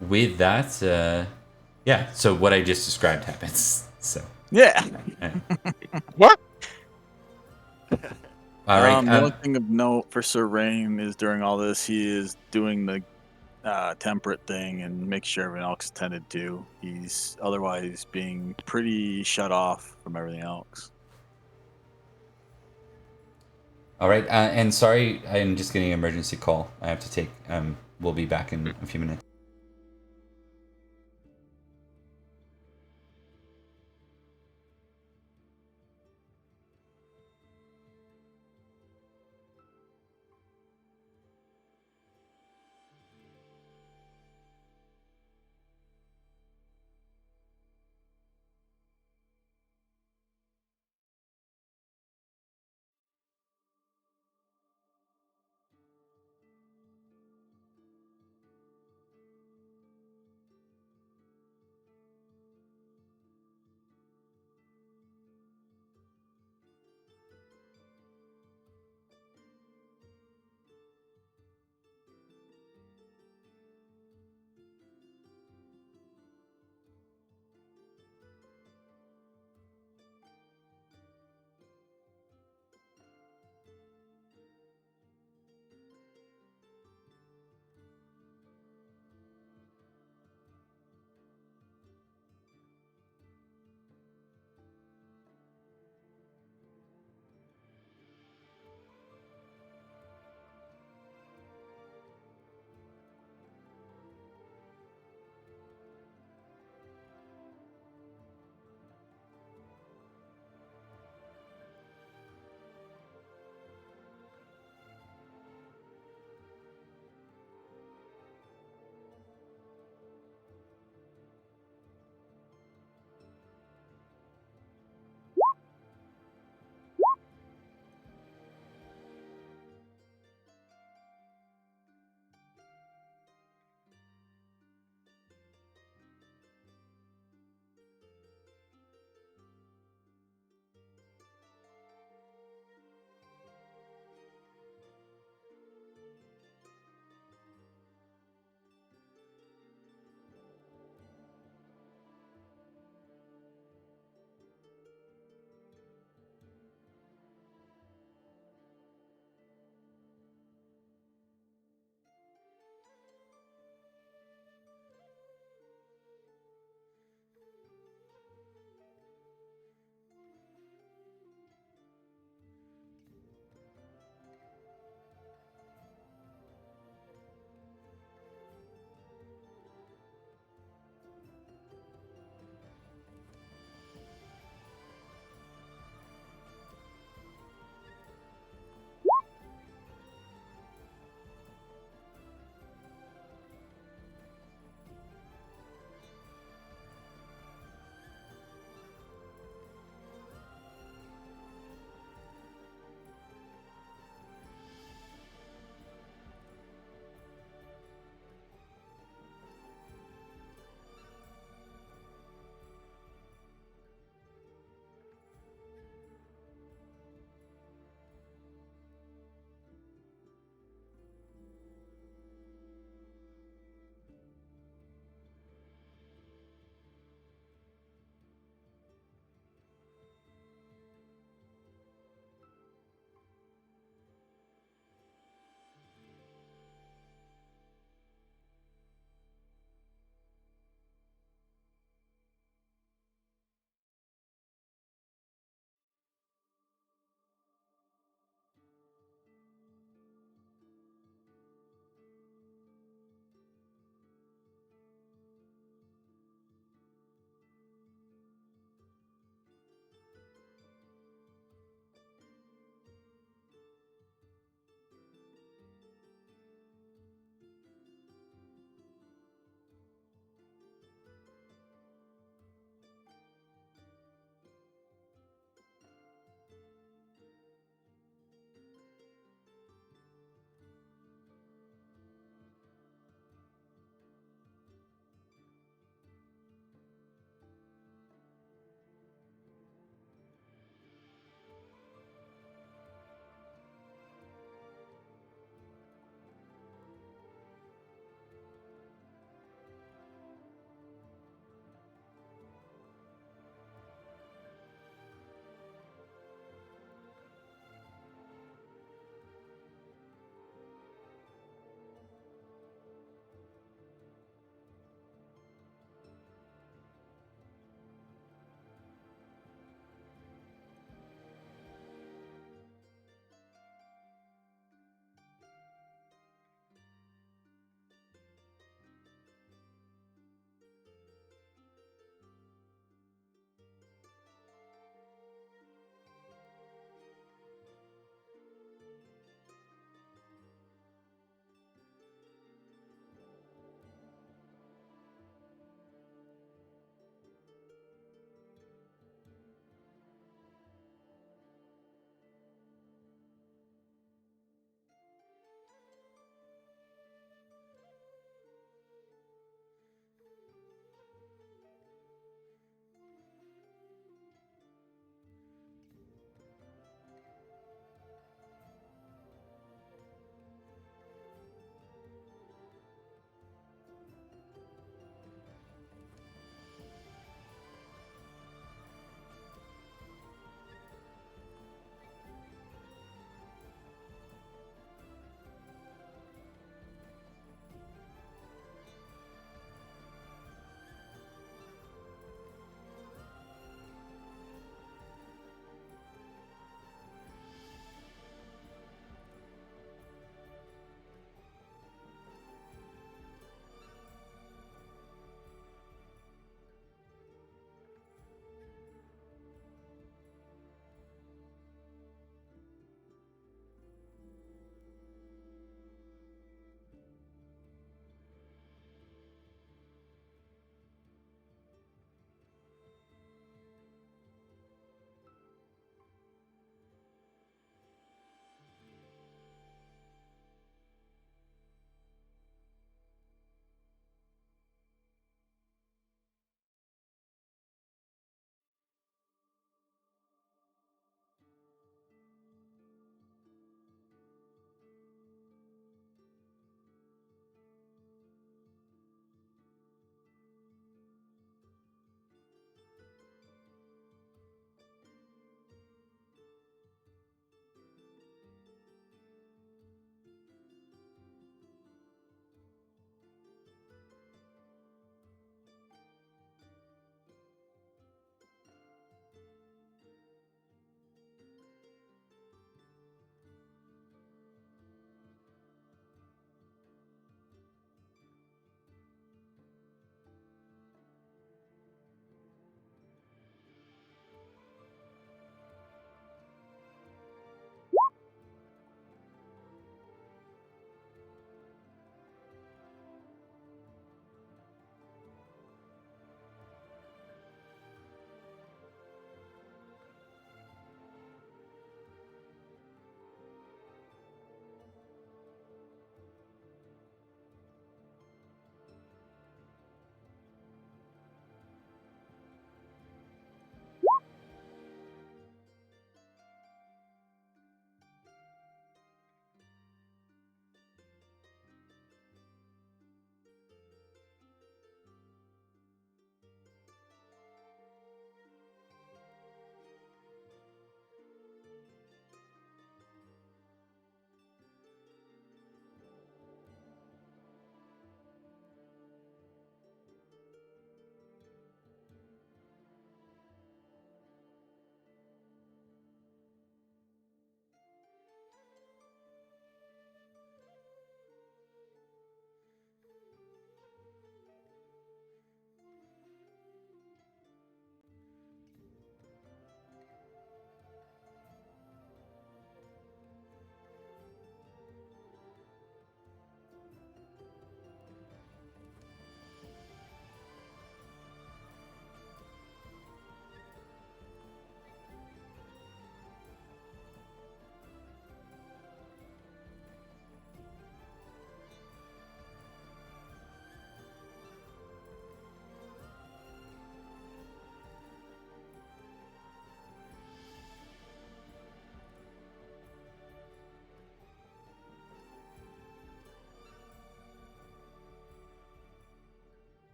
with that, yeah. So what I just described happens. So Yeah. What? all right. The only thing of note for Sir Rain is during all this, he is doing the temperate thing and make sure everyone else is tended to. He's otherwise being pretty shut off from everything else. All right. And sorry, I'm just getting an emergency call. I have to take. We'll be back in a few minutes.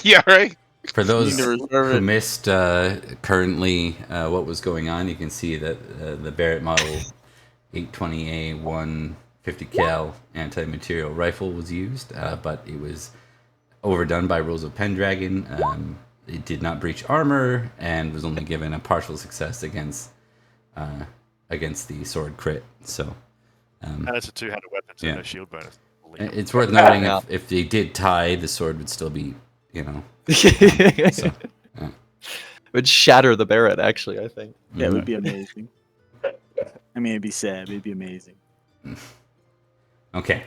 Yeah, right. For You need those to reserve who it. missed currently what was going on, you can see that the Barrett Model 820A 150 cal anti-material rifle was used, but it was overdone by rules of Pendragon. It did not breach armor and was only given a partial success against the sword crit. So And it's a two-handed weapon, so Yeah. no shield bonus. it's worth noting Yeah. if they did tie, the sword would still be, so Would shatter the Barrett, actually, I think. Yeah, it would be amazing. I mean, it'd be sad, but it'd be amazing. Okay.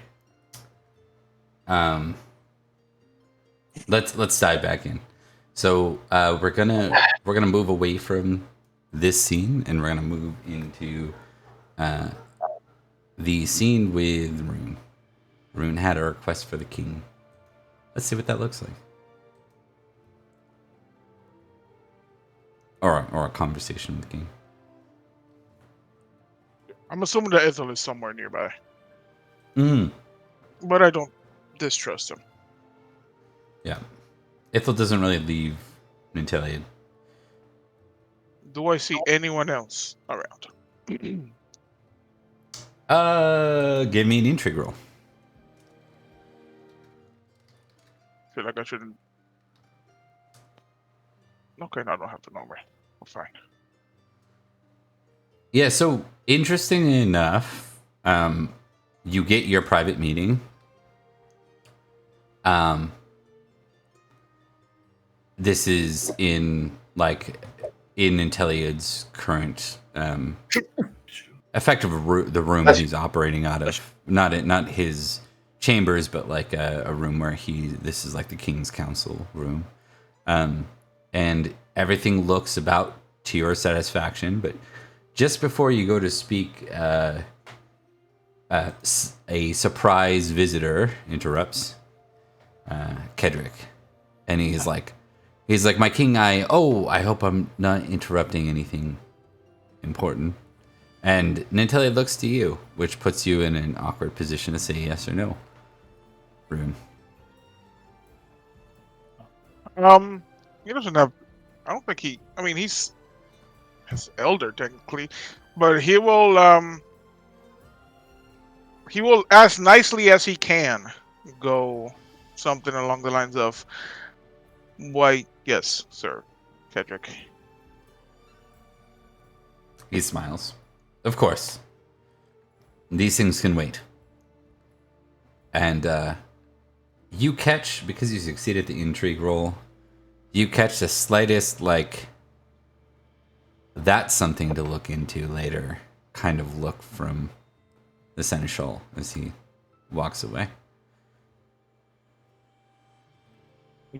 Let's dive back in. So we're gonna move away from this scene, and we're gonna move into the scene with Rune. Rune had a request for the king. Let's see what that looks like. Or a conversation with the king. I'm assuming that Ithel is somewhere nearby, Mm. but I don't distrust him. Yeah. Ithel doesn't really leave Nanteleod. Do I see anyone else around? Give me an intrigue roll. Feel like I shouldn't. Okay, no, I don't have to know. I'm fine. Yeah, so interesting enough, you get your private meeting. This is in Nanteleod's current effective the room he's operating out of. Not his chambers, but like a room where this is like the King's Council room. And everything looks about to your satisfaction, but just before you go to speak, a surprise visitor interrupts Cerdic, and he's like, my king, I hope I'm not interrupting anything important. And Nanteleod looks to you, which puts you in an awkward position to say yes or no. Rune. He doesn't have. I don't think he. I mean, he's his elder technically, but he will. He will, as nicely as he can, go something along the lines of, "Why, yes, sir, Cerdic." He smiles. Of course. These things can wait. And you catch, because you succeeded the intrigue roll, you catch the slightest, that's something to look into later kind of look from the seneschal as he walks away.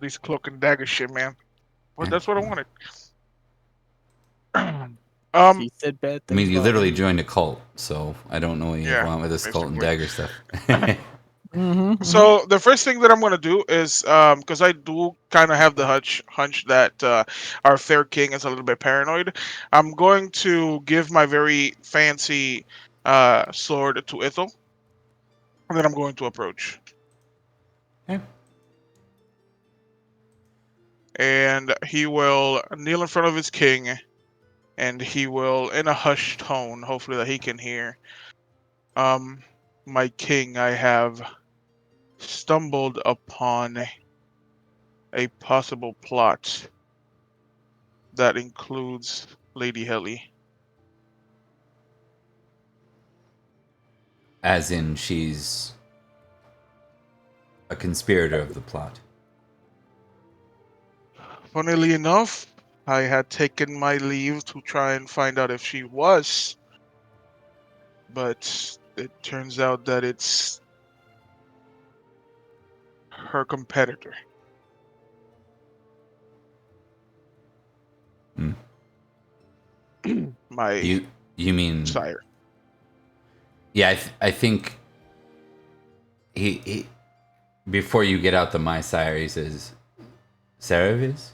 These cloak and dagger shit, man. Well, Yeah. that's what I wanted. He said bad I things. mean, you about literally him. joined a cult, so I don't know what you Yeah, want with this cult and basically. dagger stuff. So the first thing that I'm gonna do is, because I do kind of have the hunch that our fair king is a little bit paranoid. I'm going to give my very fancy sword to Ithel, and then I'm going to approach. Okay. And he will kneel in front of his king, and he will, in a hushed tone, hopefully that he can hear, my king, I have stumbled upon a possible plot that includes Lady Helly. As in, she's a conspirator of the plot. Funnily enough, I had taken my leave to try and find out if she was, but it turns out that it's her competitor. My You mean? sire. Yeah, I think he before you get out the my sire, he says, Saravis?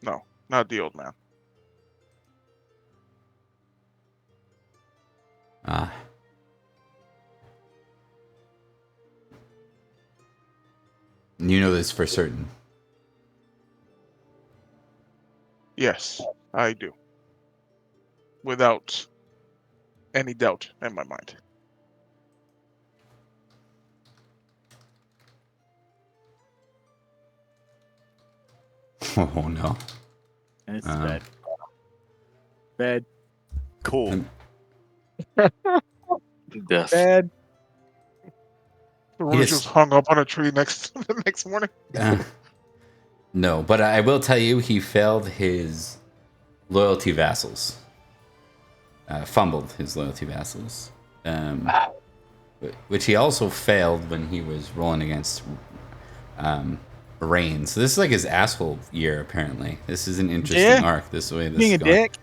No, not the old man. Ah. You know this for certain. Yes, I do. Without any doubt in my mind. Oh no. And it's Um, bad. Bad. Cool. Death. Bad. The He roof is- just hung up on a tree the next morning. No, but I will tell you, he failed his loyalty vassals. Fumbled his loyalty vassals. Which he also failed when he was rolling against Rain. So this is like his asshole year, apparently. This is an interesting Yeah. arc. This is the way this Being is a going. dick.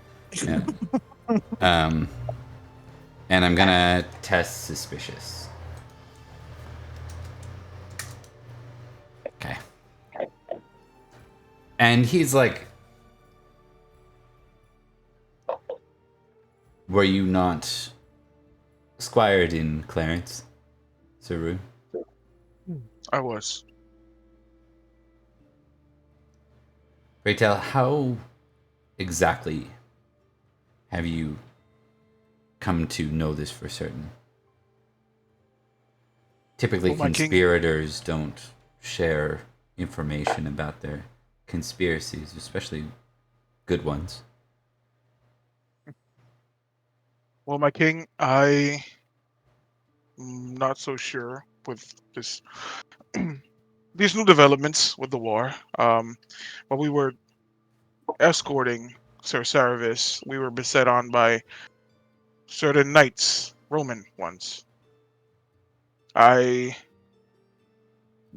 Yeah. And I'm gonna test suspicious. Okay. And he's like, were you not squired in Clarence, Saru? I was. Raytel, how exactly have you come to know this for certain? Typically, Well, my king- conspirators don't share information about their conspiracies, especially good ones. Well, my king, I'm not so sure with this these new developments with the war. While we were escorting Sir Saravis, we were beset on by certain knights, Roman ones. I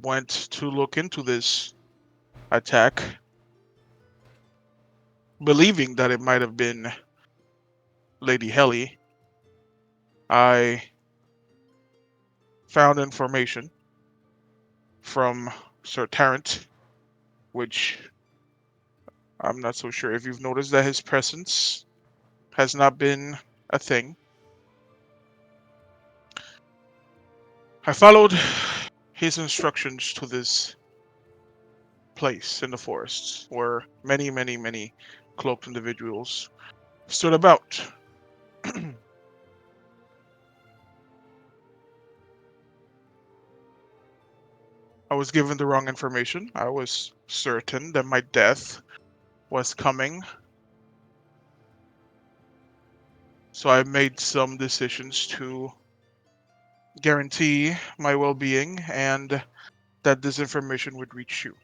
went to look into this attack, believing that it might have been Lady Helly. I found information from Sir Tarrant, which I'm not so sure if you've noticed that his presence has not been a thing. I followed his instructions to this place in the forests where many, many, many cloaked individuals stood about. I was given the wrong information. I was certain that my death was coming. So I made some decisions to guarantee my well-being and that this information would reach you.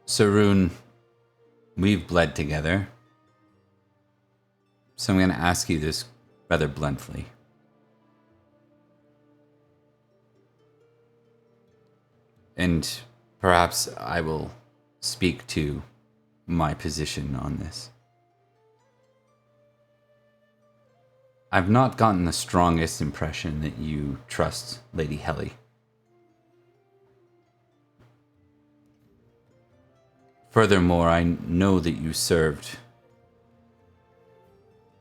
Sarun, we've bled together. So I'm going to ask you this rather bluntly. And perhaps I will speak to my position on this. I've not gotten the strongest impression that you trust Lady Helly. Furthermore, I know that you served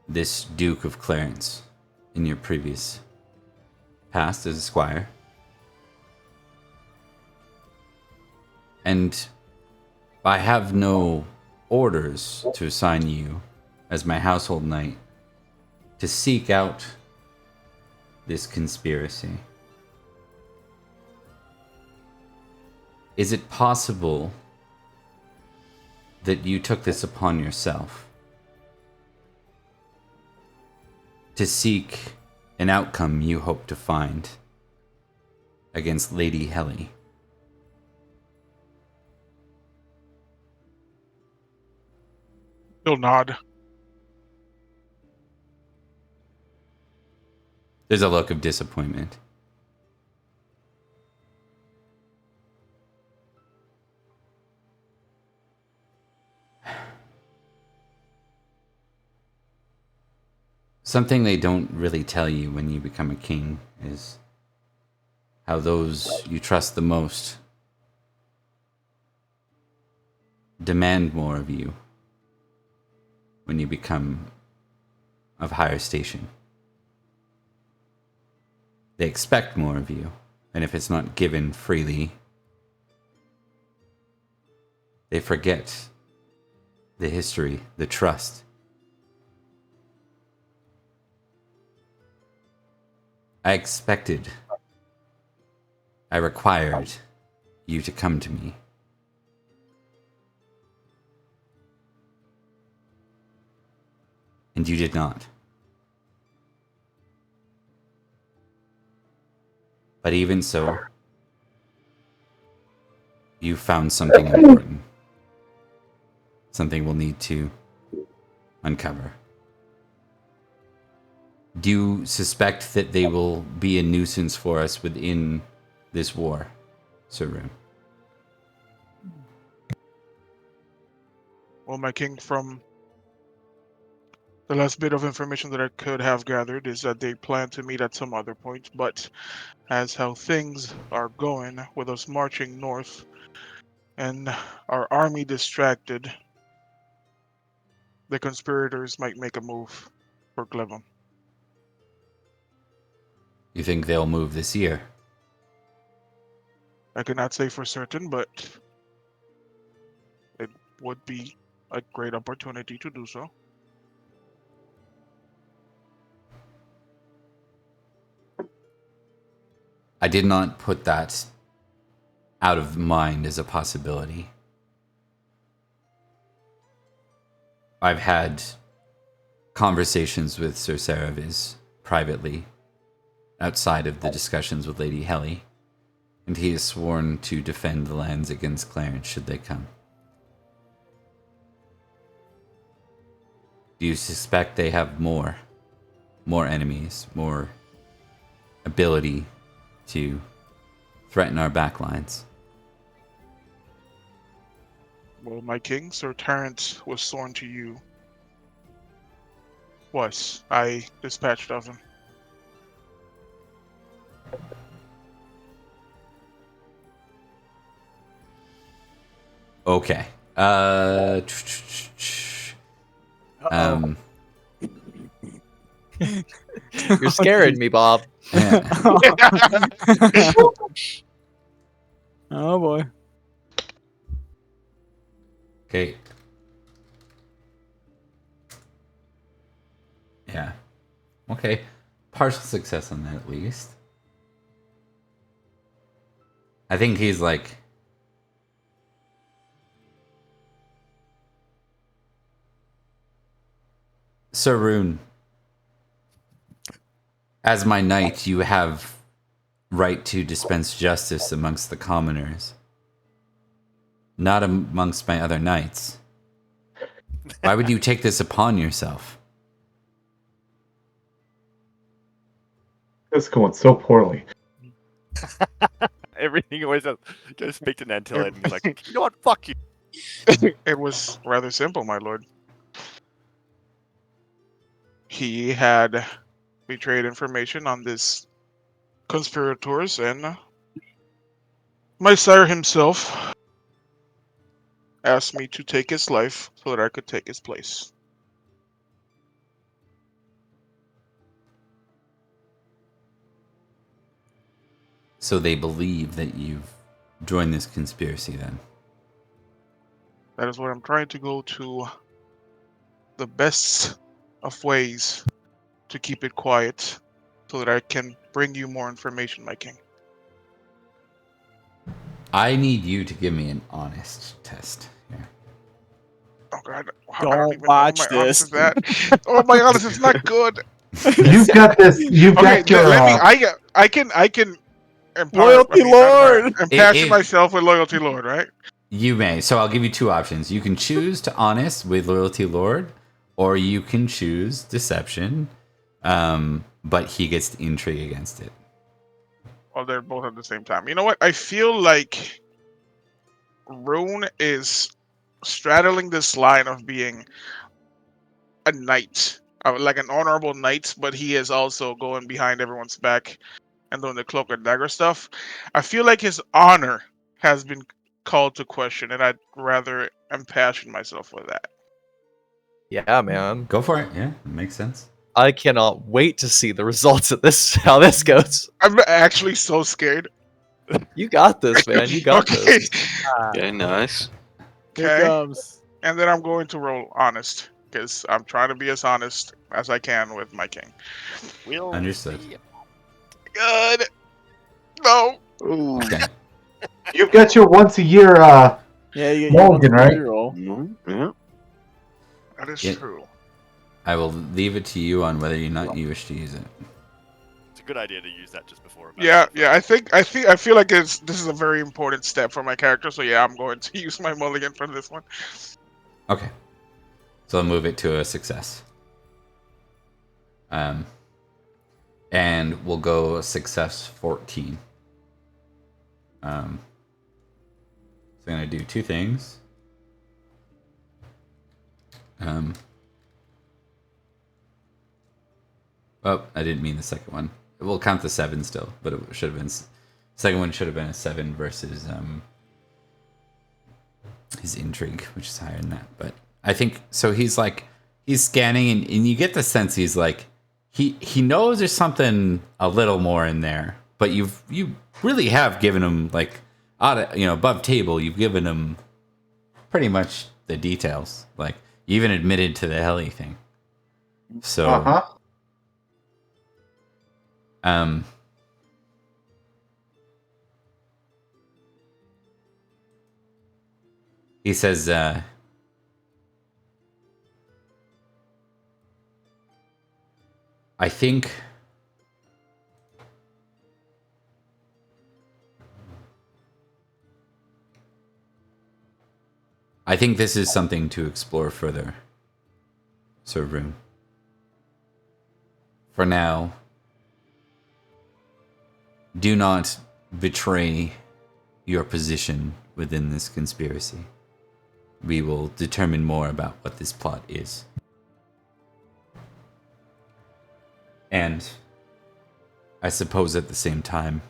this Duke of Clarence in your previous past as a squire. And I have no orders to assign you as my household knight to seek out this conspiracy. Is it possible that you took this upon yourself to seek an outcome you hope to find against Lady Helly? He'll nod. There's a look of disappointment. Something they don't really tell you when you become a king is how those you trust the most demand more of you when you become of higher station. They expect more of you, and if it's not given freely, they forget the history, the trust. I required you to come to me. And you did not. But even so, you found something important. Something we'll need to uncover. Do you suspect that they will be a nuisance for us within this war, Sir Rune? Well, my king, from the last bit of information that I could have gathered is that they plan to meet at some other point, but as how things are going with us marching north and our army distracted, the conspirators might make a move for Glevum. You think they'll move this year? I cannot say for certain, but it would be a great opportunity to do so. I did not put that out of mind as a possibility. I've had conversations with Sir Saravis privately, outside of the discussions with Lady Helly, and he has sworn to defend the lands against Clarence should they come. Do you suspect they have more enemies, more ability to threaten our backlines? Well, my king, Sir Terrence was sworn to you. I dispatched of him. Okay. You're scaring me, Bob. Oh boy. Okay. Yeah. Okay. Partial success on that, at least. I think he's like... Sir Rune, as my knight, you have right to dispense justice amongst the commoners. Not amongst my other knights. Why would you take this upon yourself? It's going so poorly. Everything always goes speak to Nanteleod and he's like, you know what? Fuck you. It was rather simple, my lord. He had betrayed information on this conspirators, and my sire himself asked me to take his life so that I could take his place. So they believe that you've joined this conspiracy then? That is what I'm trying to go to the best of ways to keep it quiet so that I can bring you more information, my king. I need you to give me an honest test here. Oh god, I Don't even watch know my honest this. is that. Oh, my honest is not good. You've got this. You've Okay, got your. let me. I can empower, Loyalty Lord! passion myself with loyalty lord, right? You may. So I'll give you two options. You can choose to honest with loyalty lord, or you can choose deception, but he gets to intrigue against it. Well, they're both at the same time. You know what? I feel like Rune is straddling this line of being a knight, like an honorable knight, but he is also going behind everyone's back and doing the cloak and dagger stuff. I feel like his honor has been called to question, and I'd rather impassion myself with that. Yeah, man. Go for it. Yeah, it makes sense. I cannot wait to see the results of this. How this goes. I'm actually so scared. You got this, man. You got Okay. this. Okay, nice. Here Okay. comes. And then I'm going to roll honest because I'm trying to be as honest as I can with my king. We'll Understood. see. Good. No. Ooh. Okay. You get your once a year Yeah, you get Mulligan, your right? roll. Yeah. That is Yeah. true. I will leave it to you on whether or not you wish to use it. It's a good idea to use that just before. Yeah. I feel like this is a very important step for my character. So yeah, I'm going to use my mulligan for this one. Okay. So I'll move it to a success. And we'll go success 14. So I'm gonna do two things. Oh, I didn't mean the second one. We'll count the 7 still, but it should have been. Second one should have been a 7 versus his intrigue, which is higher than that. But I think so. He's scanning, and you get the sense he's like he knows there's something a little more in there. But you really have given him above table. You've given him pretty much the details. Like you even admitted to the heli thing. So. He says, I think this is something to explore further, Sir Vroom. For now, do not betray your position within this conspiracy. We will determine more about what this plot is. And I suppose at the same time,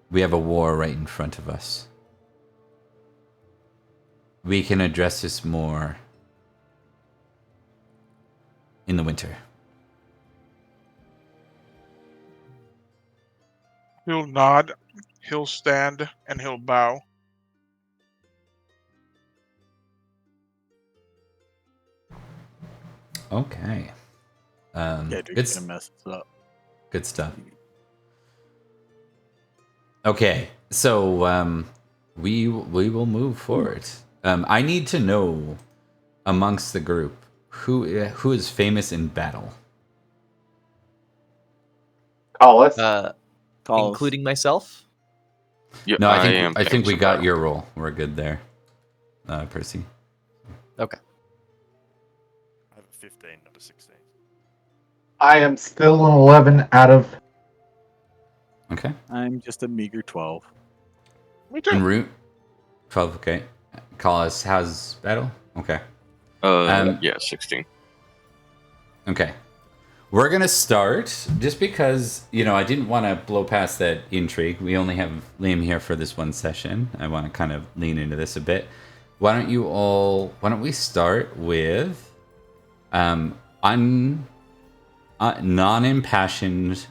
we have a war right in front of us. We can address this more in the winter. He'll nod, he'll stand, and he'll bow. Okay. Yeah, dude, Good, gonna mess this up. good stuff. Okay, so we will move forward. I need to know amongst the group who is famous in battle. Collis. Including myself. Yeah, No, I am think we famous got about your role. We're good there, Percy. Okay. I have a 15, not a 16. I am still an 11 out of. Okay. I'm just a meager 12. Me too. En route. 12. Okay. Collis, how's battle? Okay. yeah, 16. Okay. We're going to start, just because, I didn't want to blow past that intrigue. We only have Liam here for this one session. I want to kind of lean into this a bit. Why don't we start with non-impassioned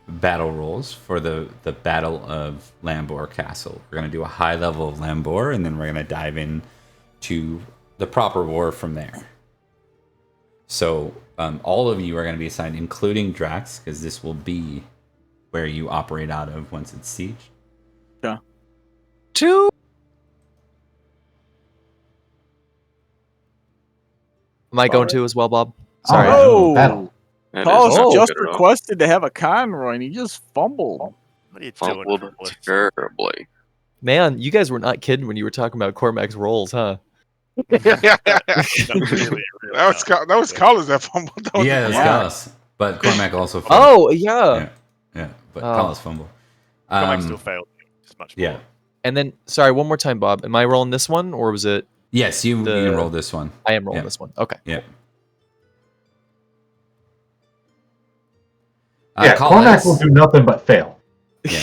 battle rolls for the Battle of Lambor Castle. We're going to do a high level of Lambor, and then we're going to dive in to the proper war from there. So all of you are going to be assigned, including Drax, because this will be where you operate out of once it's siege. Yeah. 2. Am I going to as well, Bob? Sorry. All right, Oh! battle. That Paul is not just good at all. requested to have a conroy, and he just fumbled. What are you doing, Fumbled Corliss? terribly. Man, you guys were not kidding when you were talking about Cormac's rolls, huh? That really That was Collins that fumbled. That was Yeah, it was Yeah. Collis. But Cormac also fumbled. Oh, yeah. Yeah, but Oh. Collis fumbled. Cormac still failed. It's much more. Yeah. And then, sorry, one more time, Bob. Am I rolling this one, or was it? Yes, you The- can roll this one. I am rolling Yeah. this one. Okay. Yeah. Yeah, Cormac will do nothing but fail. Yeah.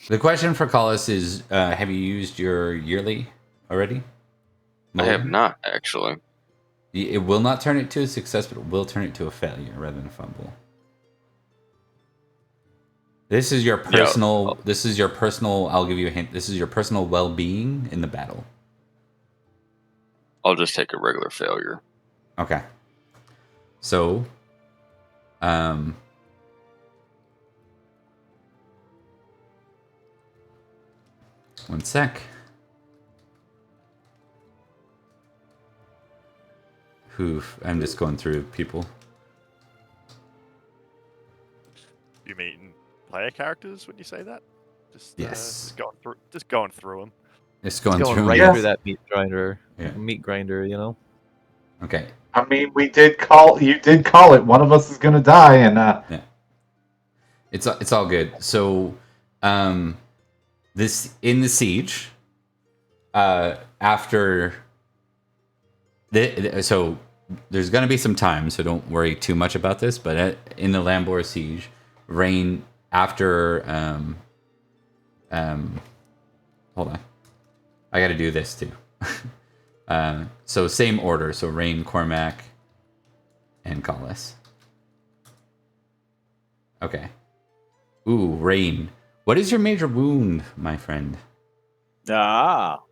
The question for Collis is, have you used your yearly already? I have Mulligan? not, actually. It will not turn it to a success, but it will turn it to a failure rather than a fumble. This is your personal. Yeah. This is your personal. I'll give you a hint. This is your personal well-being in the battle. I'll just take a regular failure. Okay. So, 1 sec. Oof, I'm just going through people. You mean player characters when you say that? Just Yes. just going through them. Just going Going through. right Yes. through that meat grinder. Yeah. Meat grinder, you know. Okay. I mean, you did call it. One of us is gonna die, and Yeah. It's all good. So, this in the siege, after so there's gonna be some time, so don't worry too much about this. But in the Lambor siege, Rain after hold on, I got to do this too. So same order. So Rain, Cormac, and Collis. Okay. Ooh, Rain. What is your major wound, my friend? Let's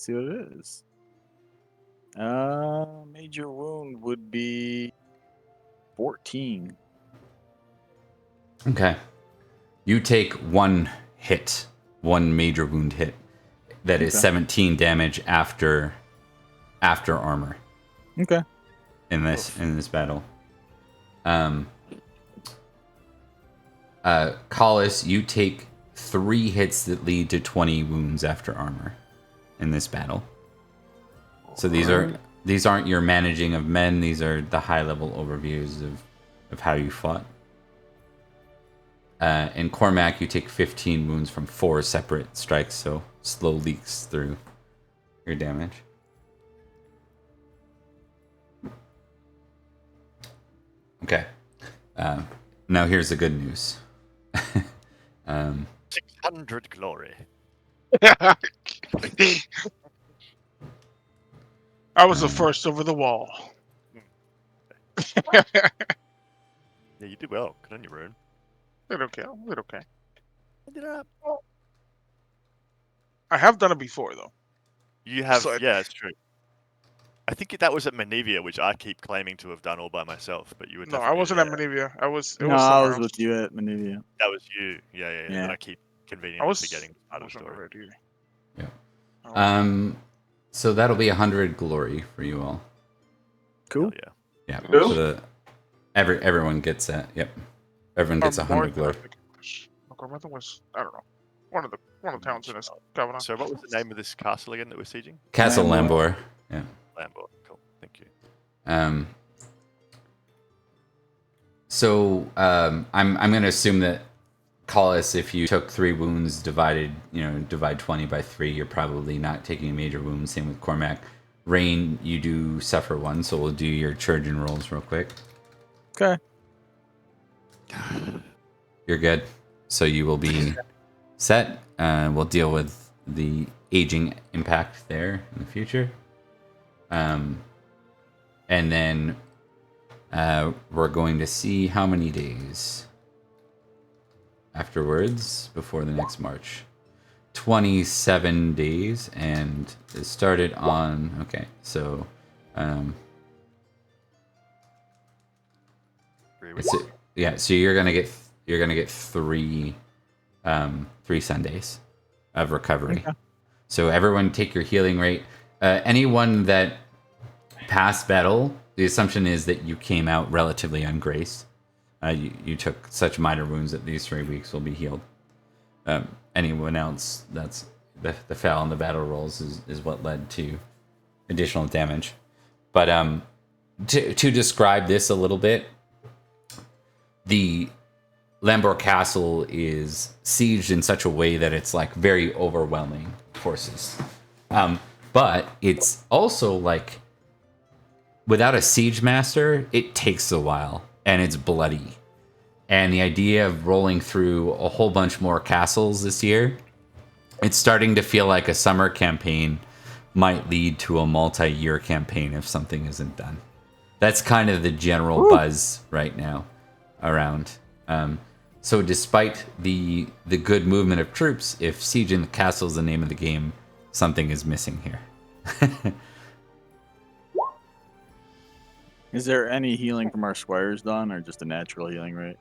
see what it is. Major wound would be 14. Okay. You take one hit, one major wound hit. That is Okay. 17 damage after armor Okay. in this battle. Collis, you take 3 hits that lead to 20 wounds after armor in this battle. So these aren't your managing of men, these are the high level overviews of how you fought. In Cormac, you take 15 wounds from 4 separate strikes, so slow leaks through your damage. Okay. Now here's the good news. 600 glory. I was the first over the wall. Yeah, you did well. Good on you, Rune. Little okay. Little okay. End it up. I have done it before though. You have, So- yeah, it's true. I think that was at Menevia, which I keep claiming to have done all by myself, but you were No, definitely I wasn't at there. Menevia. I was. It No, was I somewhere was else. with you at Menevia. That was you. Yeah. Yeah. That I keep I conveniently was. forgetting I part of the wasn't story. ready. Yeah. Oh. So that'll be 100 glory for you all. Cool. Hell Yeah. Cool. So everyone gets that. Yep. Everyone gets 100 glory. North was. I don't know. One of the towns in this yeah. Escavalon. So what was the name of this castle again that we're sieging? Castle Lambor. Lambor. Yeah. Lambor. Cool. Thank you. So I'm gonna assume that Collis, if you took 3 wounds divide 20 by 3, you're probably not taking a major wound. Same with Cormac. Rain, you do suffer 1, so we'll do your Trojan rolls real quick. Okay. You're good. So you will be set. We'll deal with the aging impact there in the future. And then we're going to see how many days afterwards before the next march. 27 days, and it started on. Okay, so 3 weeks. so you're gonna get 3 Sundays of recovery. Okay. So everyone take your healing rate. Anyone that passed battle, the assumption is that you came out relatively ungraced. You took such minor wounds that these 3 weeks will be healed. Anyone else, that's the fail on the battle rolls is what led to additional damage. But to describe this a little bit, the Lambor Castle is sieged in such a way that it's like very overwhelming forces. But it's also like, without a siege master, it takes a while and it's bloody. And the idea of rolling through a whole bunch more castles this year, it's starting to feel like a summer campaign might lead to a multi-year campaign if something isn't done. That's kind of the general buzz right now around. So despite the good movement of troops, if Siege in the Castle is the name of the game, something is missing here. Is there any healing from our squires done, or just a natural healing rate?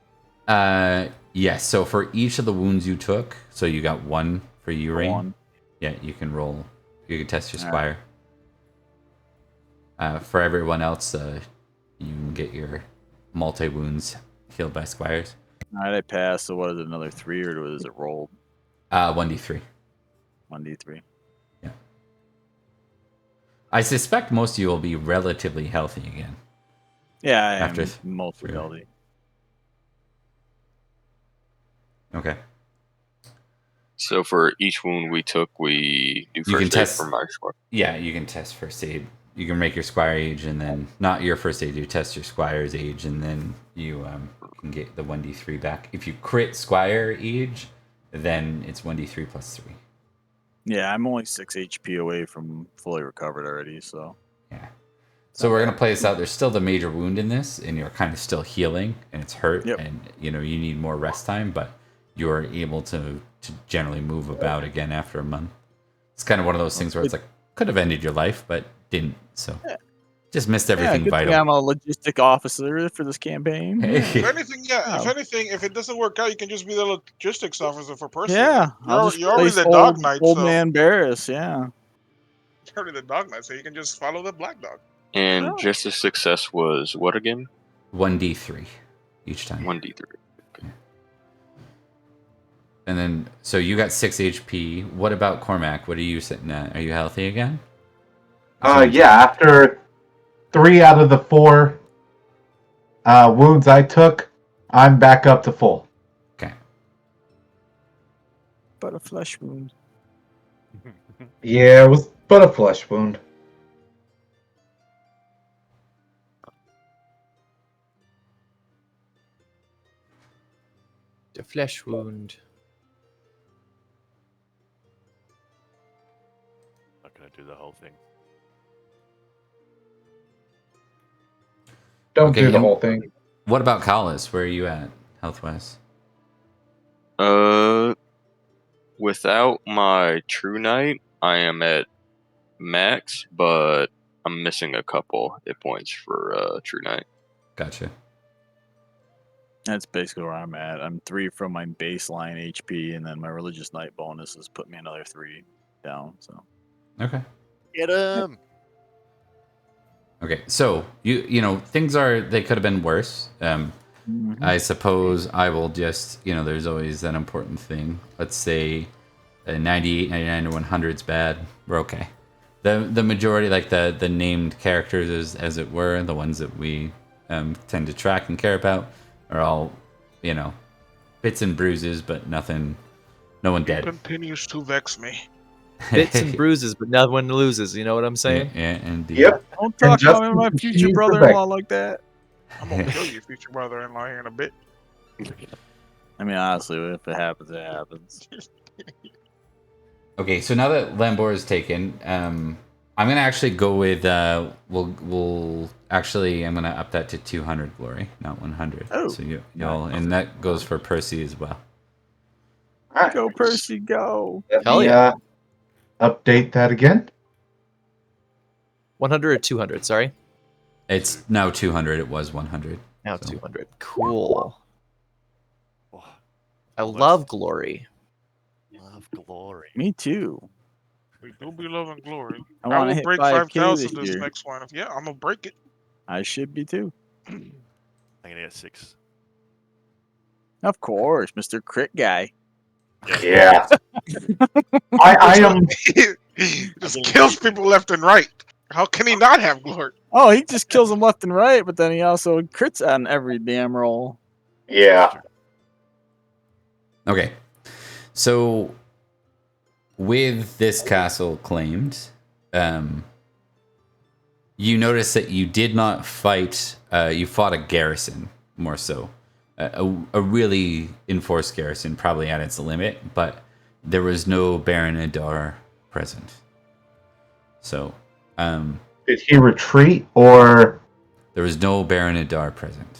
Yes. So for each of the wounds you took, so you got one for you, Rain. One. Yeah, you can roll. You can test your All squire. For everyone else, you can get your multi wounds healed by squires. All right, I passed. So what is it? Another 3, or was it rolled? 1d3. 1d3. Yeah. I suspect most of you will be relatively healthy again. Yeah, I After am mostly healthy. Okay. So for each wound we took, we do You can first aid test- for my squire. Yeah, you can test first aid. You can make your squire age, and then not your first aid. You test your squire's age, and then you can get the 1d3 back. If you crit squire age, then it's 1d3 plus 3. Yeah, I'm only 6 HP away from fully recovered already, so. Yeah. So we're gonna play this out. There's still the major wound in this, and you're kind of still healing, and it's hurt, Yep. and you need more rest time, but you're able to generally move about again after a month. It's kind of one of those things where it's like could have ended your life, but didn't. So just missed everything good vital. thing I'm a logistic officer for this campaign. If anything, Yeah. if it doesn't work out, you can just be the logistics officer for Percy. Yeah, I'll just You're already replace the dog knight, old so man Barris. Yeah. you're already the dog knight, so you can just follow the black dog. And Oh. just a success was what again? 1d3 each time. 1d3. And then, so you got 6 HP. What about Cormac? What are you sitting at? Are you healthy again? Yeah, after 3 out of the 4 wounds I took, I'm back up to full. Okay. But a flesh wound. Yeah, it was but a flesh wound. The flesh wound. Not gonna do the whole thing. Don't Okay, do the and whole thing. What about Collis? Where are you at, health-wise? Without my True Knight, I am at max, but I'm missing a couple hit points for True Knight. Gotcha. That's basically where I'm at. I'm 3 from my baseline HP, and then my religious night bonuses put me another 3 down. So. Okay. Get him! Okay, so you things they could have been worse. I suppose I will just there's always that important thing. Let's say 98, 99 to 100 is bad. We're okay. The majority, like the named characters as it were, the ones that we tend to track and care about, are all bits and bruises, but no one dead. Continues to vex me. Bits and bruises, but no one loses. You know what I'm saying? Yeah, indeed. Yep. Don't talk just about my future continue to brother-in-law like that. I'm gonna kill you, future brother-in-law, here in a bit. I mean, honestly, if it happens, it happens. Okay, so now that Lambor is taken, I'm gonna actually go with we'll actually I'm gonna up that to 200 glory, not 100. Oh, so y'all, and that goes for Percy as well. All right. Go, Percy, go. Let Hell me, yeah. update that again. 100 or 200? Sorry. It's now 200. It was 100. Now so. 200. Cool. Oh, I well, that's- love glory. Love glory. Me too. We do be loving glory. I I want to will hit break 5K 5,000 this this year. next one. Yeah, I'm gonna break it. I should be too. I'm gonna get 6. Of course, Mr. Crit Guy. Yeah. I am. He just kills people left and right. How can he not have glory? Oh, he just kills them left and right, but then he also crits on every damn roll. Yeah. Okay, so with this castle claimed, you notice that you did not fight. You fought a garrison more so, a really enforced garrison, probably at its limit, but there was no Baron Adar present. So, Did he retreat or? there was no Baron Adar present.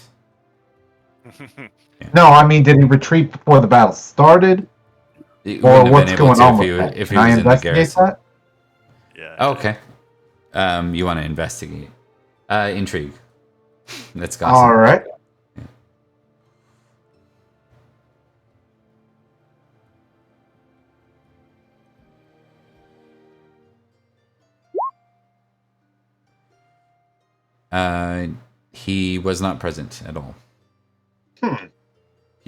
No, I mean, did he retreat before the battle started? You Or wouldn't have what's been able going to on if with he, that? if Can he I was in the investigate garrison. that? Yeah. Oh, okay. You want to investigate? Intrigue. That's gossip. All right. He was not present at all. He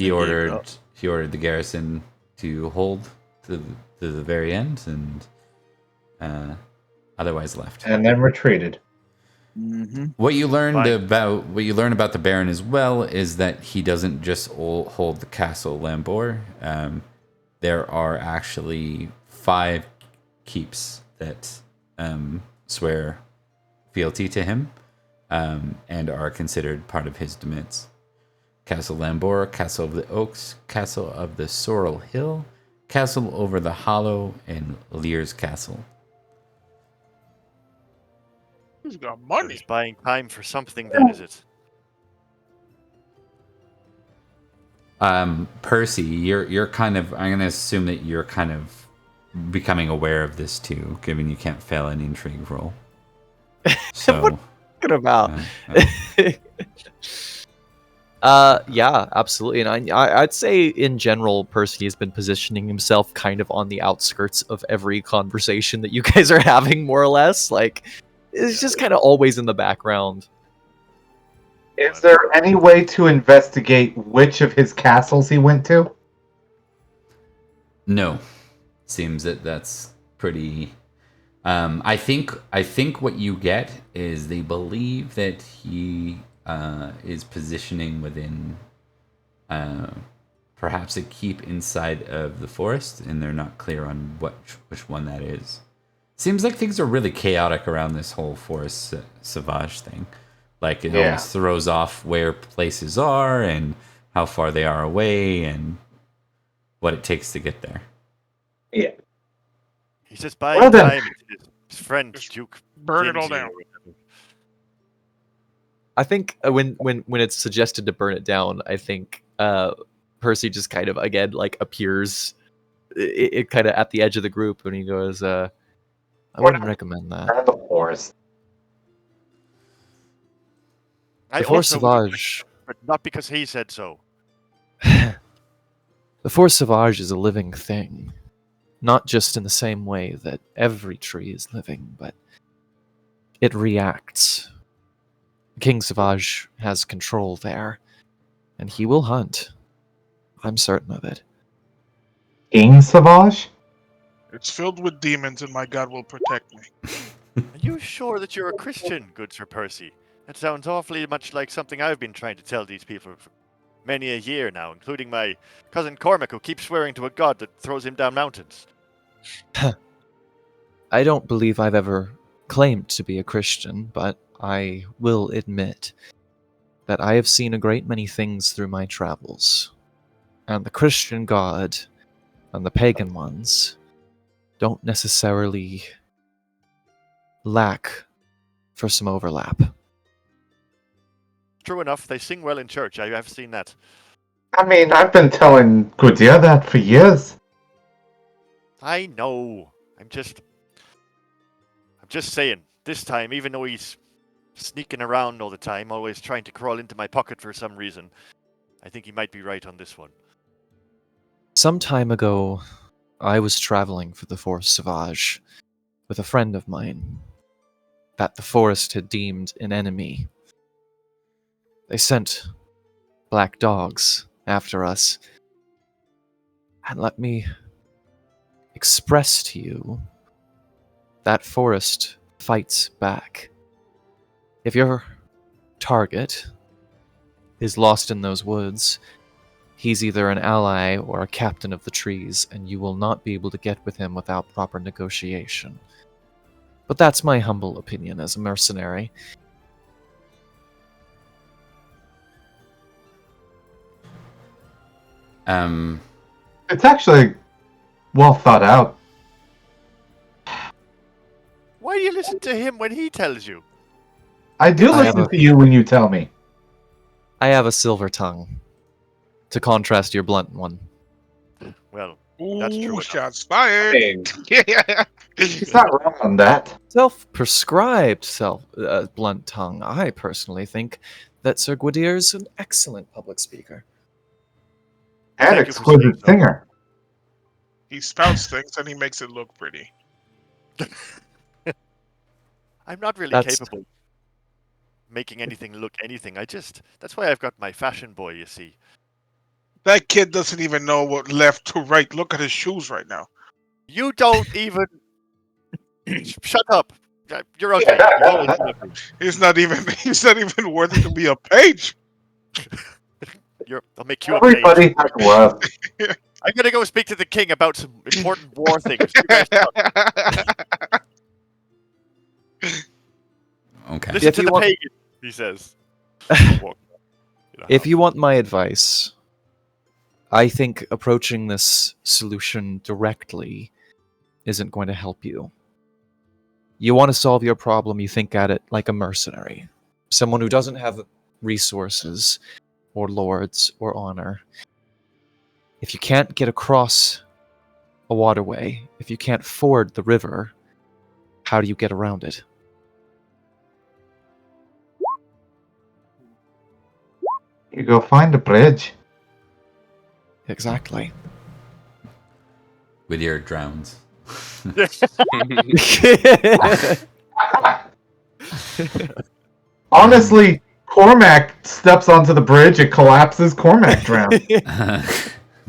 gave it ordered up. the garrison to hold to the very end, and otherwise left. And then retreated. Mm-hmm. What you learned Fine. about the Baron as well is that he doesn't just hold the castle Lambor. There are actually 5 keeps that swear fealty to him, and are considered part of his domains. Castle Lambor, Castle of the Oaks, Castle of the Sorrel Hill, Castle over the Hollow, and Lear's Castle. He's got So money. he's buying time for something, then, is it? Percy, you're kind of, I'm gonna assume that you're kind of becoming aware of this too, given you can't fail an intrigue roll. So What talking about? Yeah, absolutely. And I'd say in general, Percy has been positioning himself kind of on the outskirts of every conversation that you guys are having, more or less. Like, it's just kind of always in the background. Is there any way to investigate which of his castles he went to? no, seems that that's pretty. I think what you get is they believe that he is positioning within perhaps a keep inside of the forest, and they're not clear on which one that is. Seems like things are really chaotic around this whole forest sauvage thing. Like it almost throws off where places are and how far they are away and what it takes to get there. Yeah. He's just buying Well then- time. His friend Just Duke. burn it all Lindsay or down. whatever. I think when it's suggested to burn it down, I think Percy just kind of again like appears it kind of at the edge of the group and he goes, "I wouldn't recommend that. Burn the forest. I The Force also wouldn't, Sauvage, but not because he said so. the Force Sauvage is a living thing, not just in the same way that every tree is living, but it reacts. King Sauvage has control there, and he will hunt. I'm certain of it. King Savage? It's filled with demons, and my God will protect me. Are you sure that you're a Christian, good Sir Percy? That sounds awfully much like something I've been trying to tell these people for many a year now, including my cousin Cormac, who keeps swearing to a god that throws him down mountains. I don't believe I've ever claimed to be a Christian, but I will admit that I have seen a great many things through my travels. And the Christian God and the pagan ones don't necessarily lack for some overlap. True enough, they sing well in church. I have seen that. I mean, I've been telling Gwydir that for years. I know. I'm just saying. This time, even though he's sneaking around all the time, always trying to crawl into my pocket for some reason, I think he might be right on this one. Some time ago, I was traveling for the Forest Sauvage with a friend of mine that the forest had deemed an enemy. They sent black dogs after us. And let me express to you that forest fights back. If your target is lost in those woods, he's either an ally or a captain of the trees, and you will not be able to get with him without proper negotiation. But that's my humble opinion as a mercenary. It's actually well thought out. Why do you listen to him when he tells you? I do I have listen a- to you when you tell me. I have a silver tongue, to contrast your blunt one. Well, that's true Ooh, enough. shots fired. Hey, Yeah. He's not wrong on that. Self-prescribed blunt tongue. I personally think that Sir Gwydier's an excellent public speaker. And Thank you for saying exquisite so. singer. He spouts things and he makes it look pretty. I'm not really That's- capable of making anything look anything. That's why I've got my fashion boy, you see. That kid doesn't even know what left to right. Look at his shoes right now. You don't even... Shut up. You're ugly. You've always been ugly. He's not even worthy to be a page. I'll make you a page. Everybody has worth. I'm gonna go speak to the king about some important war things. You guys talk. Okay. Listen If to you the want- pagan, he says. If you want my advice, I think approaching this solution directly isn't going to help you. You want to solve your problem, you think at it like a mercenary. Someone who doesn't have resources, or lords, or honor. If you can't get across a waterway, if you can't ford the river, how do you get around it? You go find a bridge. Exactly. Whittier drowns. Honestly, Cormac steps onto the bridge, it collapses, Cormac drowns.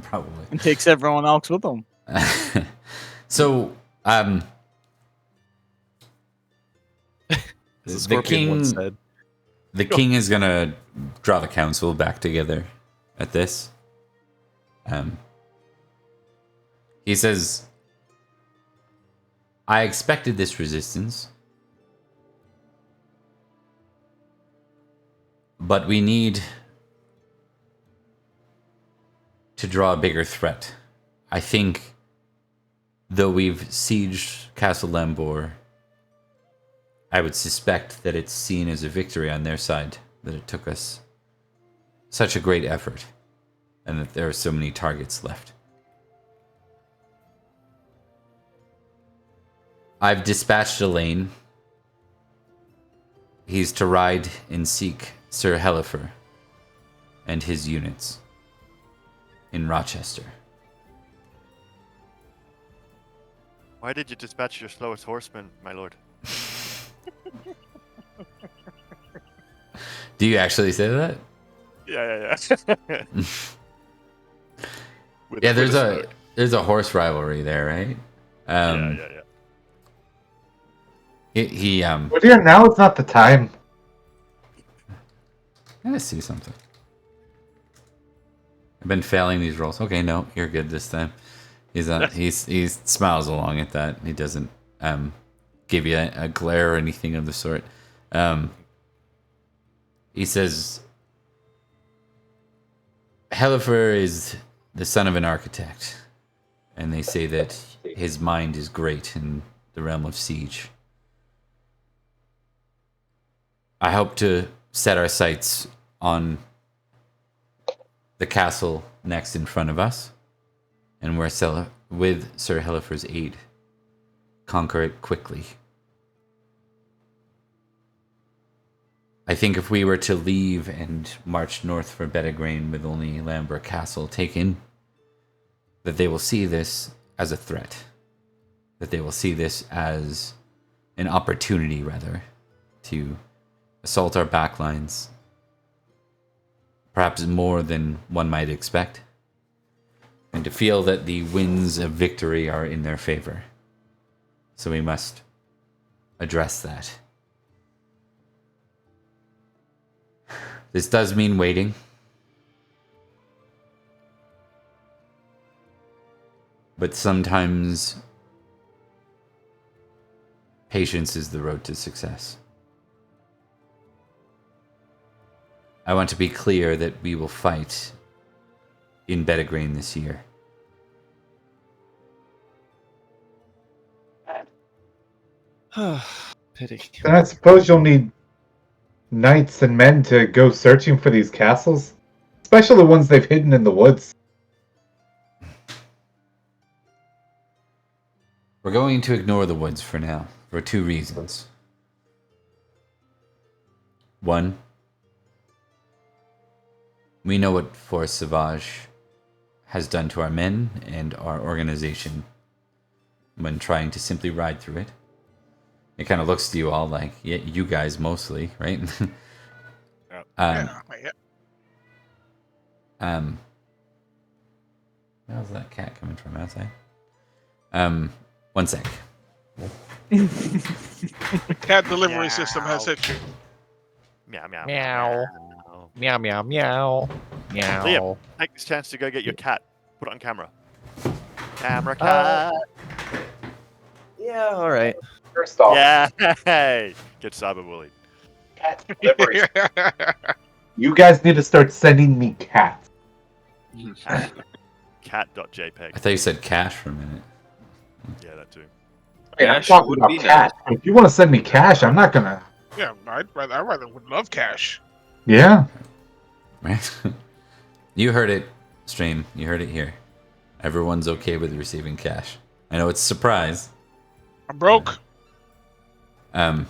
Probably. And takes everyone else with him. So, As the the Scorpion once king, said. the king is gonna draw the council back together at this. He says, I expected this resistance, but we need to draw a bigger threat. I think, though we've sieged Castle Lambor, I would suspect that it's seen as a victory on their side, that it took us such a great effort, and that there are so many targets left. I've dispatched Elaine. He's to ride and seek Sir Helifer and his units in Rochester. Why did you dispatch your slowest horseman, my lord? Do you actually say that? Yeah. Yeah, there's a horse rivalry there, right? Yeah. He But yeah, now is not the time. Let's see something. I've been failing these rolls. Okay, no, you're good this time. He smiles along at that. He doesn't give you a glare or anything of the sort. He says, Helifer is the son of an architect, and they say that his mind is great in the realm of siege. I hope to set our sights on the castle next in front of us, and with Sir Helifer's aid, conquer it quickly. I think if we were to leave and march north for Pendragon with only Lambor Castle taken, that they will see this as a threat. That they will see this as an opportunity, rather, to assault our backlines, perhaps more than one might expect, and to feel that the winds of victory are in their favor. So we must address that. This does mean waiting. But sometimes patience is the road to success. I want to be clear that we will fight in Pendragon this year. pity. Then I suppose you'll need knights and men to go searching for these castles, especially the ones they've hidden in the woods. We're going to ignore the woods for now, for 2 reasons. One, we know what Forest Sauvage has done to our men and our organization when trying to simply ride through it. It kind of looks to you all like, yeah, you guys mostly, right? Yeah. How's that cat coming from outside? 1 sec. The cat delivery system has hit you. Meow, meow, Meow. Meow, meow, meow. Meow. Liam, take this chance to go get your cat. Put it on camera. Camera cat. Yeah, all right. First off, Yeah. Get cyberbullied. cat delivery. You guys need to start sending me cats. Cat.jpg. I thought you said cash for a minute. Yeah, that too. Hey, I'm Cash talking would about be cash. If you want to send me cash, I'm not gonna. Yeah, I rather would love cash. Yeah. Right? You heard it, stream. You heard it here. Everyone's okay with receiving cash. I know it's a surprise. I'm broke. Okay.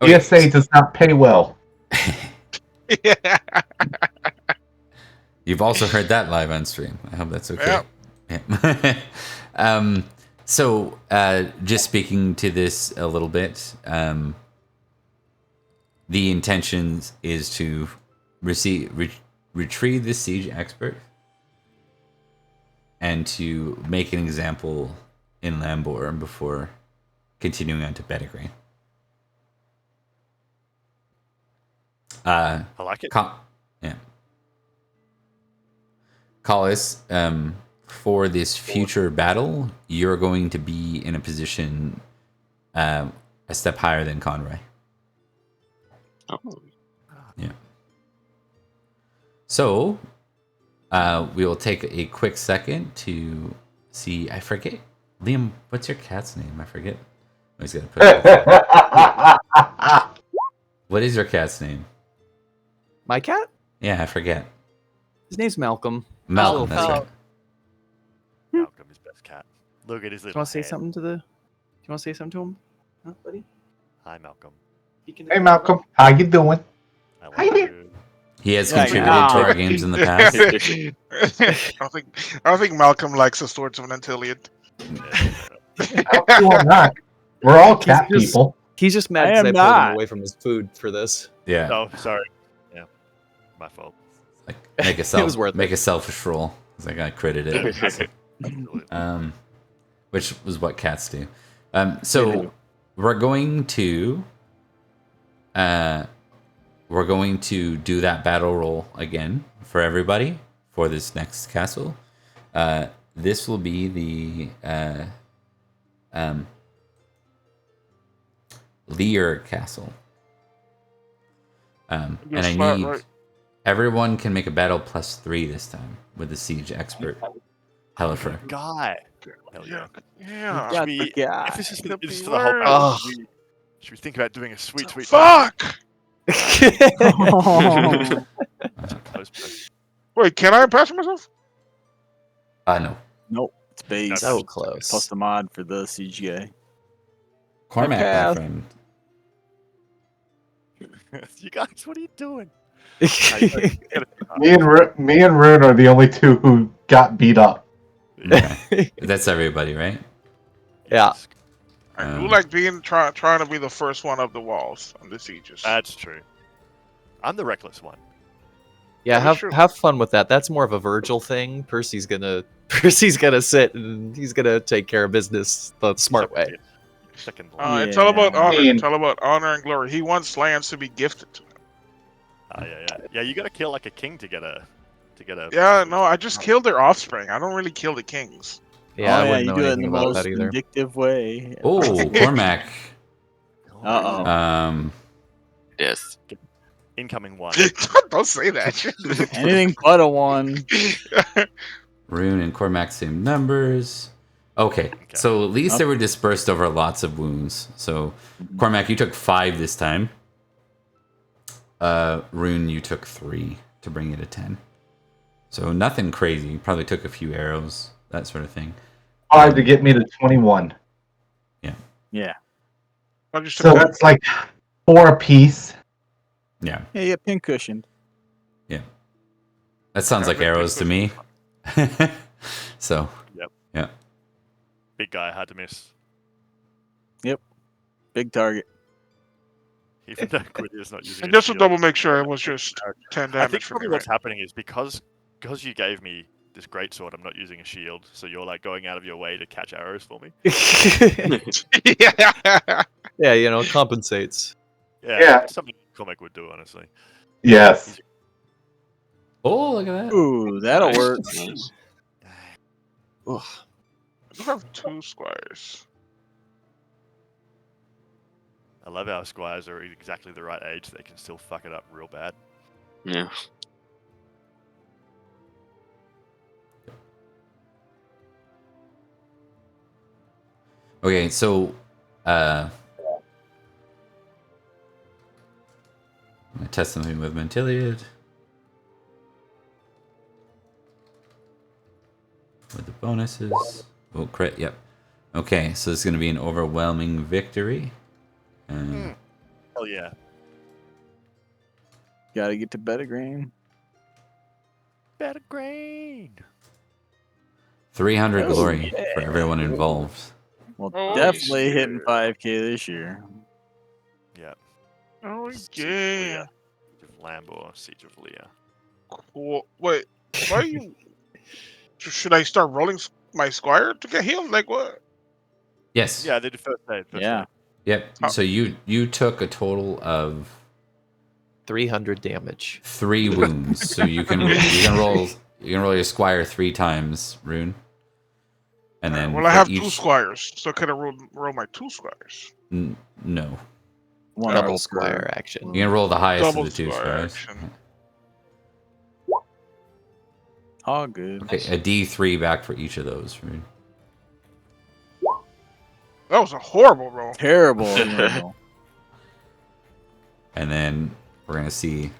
ESA does not pay well. Yeah. You've also heard that live on stream. I hope that's okay. Yeah. So, just speaking to this a little bit, the intentions is to retrieve the siege expert and to make an example in Lambor before continuing on to Pendragon. I like it. Yeah. Collis, for this future battle, you're going to be in a position a step higher than Conroy. Oh. Yeah. So, we will take a quick second to see. I forget. Liam, what's your cat's name? I forget. Oh, he's got to put it. What is your cat's name? My cat? Yeah, I forget. His name's Malcolm. Malcolm, that's right. Malcolm is best cat. Look at his Do you little want to say head. something to the? Do you want to say something to him, huh, buddy? Hi, Malcolm. Hey, Malcolm. How you doing? I Hi love there. you. He has Yeah, contributed to our games in the past. I don't think Malcolm likes the Swords of Nanteleod. How cool or not? We're all cat He's just- people. He's just mad I because am I pulled not. him away from his food for this. Yeah, Oh, sorry. Yeah, my fault. like make a It was worth make a selfish roll. It's like I credited it. Absolutely. Which was what cats do. So we're going to do that battle roll again for everybody for this next castle. This will be the Lear Castle. And I flat, need right? everyone can make a battle +3 this time with the siege expert. Hellifer. Guy. Hell yeah. Yeah. Should we, guy. if this is, The this is for the whole word. battle, Oh. should we think about doing a sweet Fuck! Oh. close press? Wait, can I pass myself? No. Nope, it's base. So close. Plus the mod for the CGA. Cormac, my path. friend. You guys, what are you doing? Me and Rune are the only two who got beat up. Okay. That's everybody, right? Yeah. I do like being trying to be the first one up the walls on the sieges. That's true. I'm the reckless one. Yeah, That is true. have fun with that. That's more of a Virgil thing. Percy's gonna sit and he's gonna take care of business the smart way. Second It's all about Yeah. honor. It's all about honor and glory. He wants lands to be gifted to him. Yeah, you gotta kill like a king to get a. Yeah, no, I just killed their offspring. I don't really kill the kings. Yeah, I oh, wouldn't you know do it in anything the about most that either. vindictive way. Oh, Cormac. Uh-oh. Yes. Incoming one. Don't say that. Anything but a one. Rune and Cormac same numbers. Okay, so at least they were dispersed over lots of wounds. So, Cormac, you took 5 this time. Rune, you took 3 to bring it to 10. So nothing crazy. You probably took a few arrows, that sort of thing. 5 to get me to 21. Yeah. So that's like 4 apiece. Yeah. Yeah, yeah, pin cushioned. Yeah. That sounds like arrows to me. So. Yep. Yeah. Big guy had to miss. Yep. Big target. Even though Gwydier's not using And a just to shield. double make sure it was just 10 I think damage for me, probably right? what's happening is because you gave me this great sword, I'm not using a shield, so you're like going out of your way to catch arrows for me. Yeah. Yeah, you know, it compensates. Yeah. It's something Cormac would do, honestly. Yes. Oh, look at that. Ooh, that'll Nice, work. nice. Ugh. I do have 2 squires. I love our squires are exactly the right age, so they can still fuck it up real bad. Yeah. Okay, so I'm gonna test something with Nanteleod. With the bonuses. Oh, crit, yep. Okay, so this is gonna be an overwhelming victory. Hell yeah. Gotta get to Pendragon. Better grain. 300 Oh, glory yeah. for everyone involved. Well, Oh, definitely shit. hitting 5K this year. Yeah. Oh, Siege of yeah. Leah. Siege of Lambor, Siege of Leah. Cool. Wait, why are you... Should I start rolling my squire to get healed? Like, what? Yes. Yeah, they did first aid. Yeah. Yep. Oh. So you took a total of 300 damage. 3 wounds. So you can roll your squire 3 times, Rune. And then Well, I for have each... 2 squires, so can I roll my 2 squires? No. One Double roll squire per- action. You can roll the highest Double of the 2 squire squires. action. Oh, good. Okay, a D3 back for each of those, Rune. That was a horrible roll. Terrible. roll. And then we're going to see...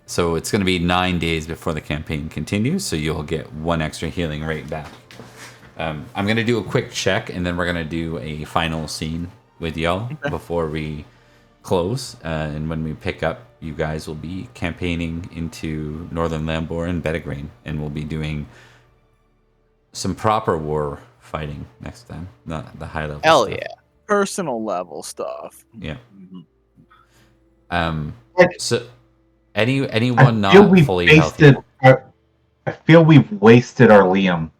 So it's going to be 9 days before the campaign continues, so you'll get 1 extra healing rate back. I'm going to do a quick check, and then we're going to do a final scene with y'all before we close. And when we pick up, you guys will be campaigning into Northern Lambor and Pendragon, and we'll be doing some proper war fighting next time, not the high level Hell stuff. yeah. Personal level stuff. Yeah. Mhm. So anyone I feel not we've fully wasted. healthy? I feel we've wasted our Liam.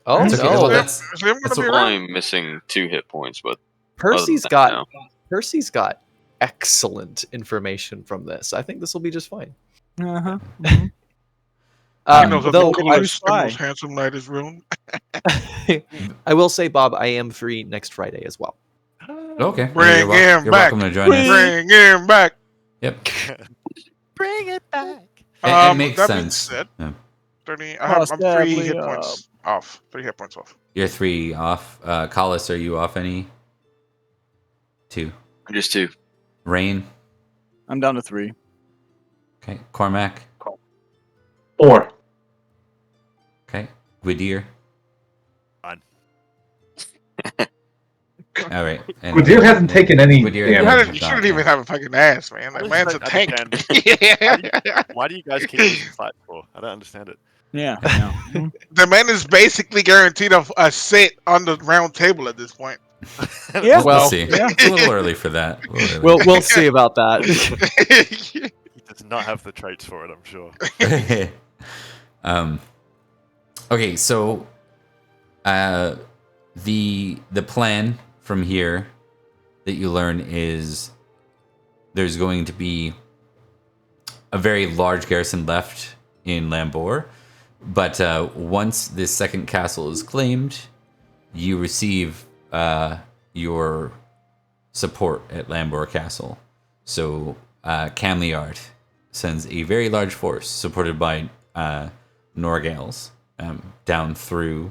Oh, It's okay. no. Well, that's Is Liam that's gonna be what- around? I'm missing 2 hit points, but Percy's other than got Percy's got excellent information from this. I think this will be just fine. Uh-huh. He knows that Though the coolest and most handsome knight is Rune. I will say, Bob, I am free next Friday as well. okay. Bring him you're back. welcome to join us. Bring him back. Yep. Bring it back. It makes that being sense. said, Yeah. 30. I'm 3 Possibly, hit points off. 3 hit points off. You're 3 off. Collis, are you off any? 2. just 2. Rain. I'm down to 3. Okay. Cormac. 4. Okay. Gwydir. Fine. All right. And Gwydir hasn't taken any Gwydir You, damage. has shouldn't not, even have a fucking ass, man. That I man's a don't tank. understand. Why do you guys keep losing fights for? I don't understand it. Yeah. yeah. The man is basically guaranteed a sit on the round table at this point. Yeah. We'll Well, see. yeah. It's a little early for that. A little early. We'll see about that. He does not have the traits for it, I'm sure. Okay, so the plan from here that you learn is there's going to be a very large garrison left in Lambor, but once this second castle is claimed, you receive your support at Lambor Castle. So Camliard sends a very large force supported by Norgales down through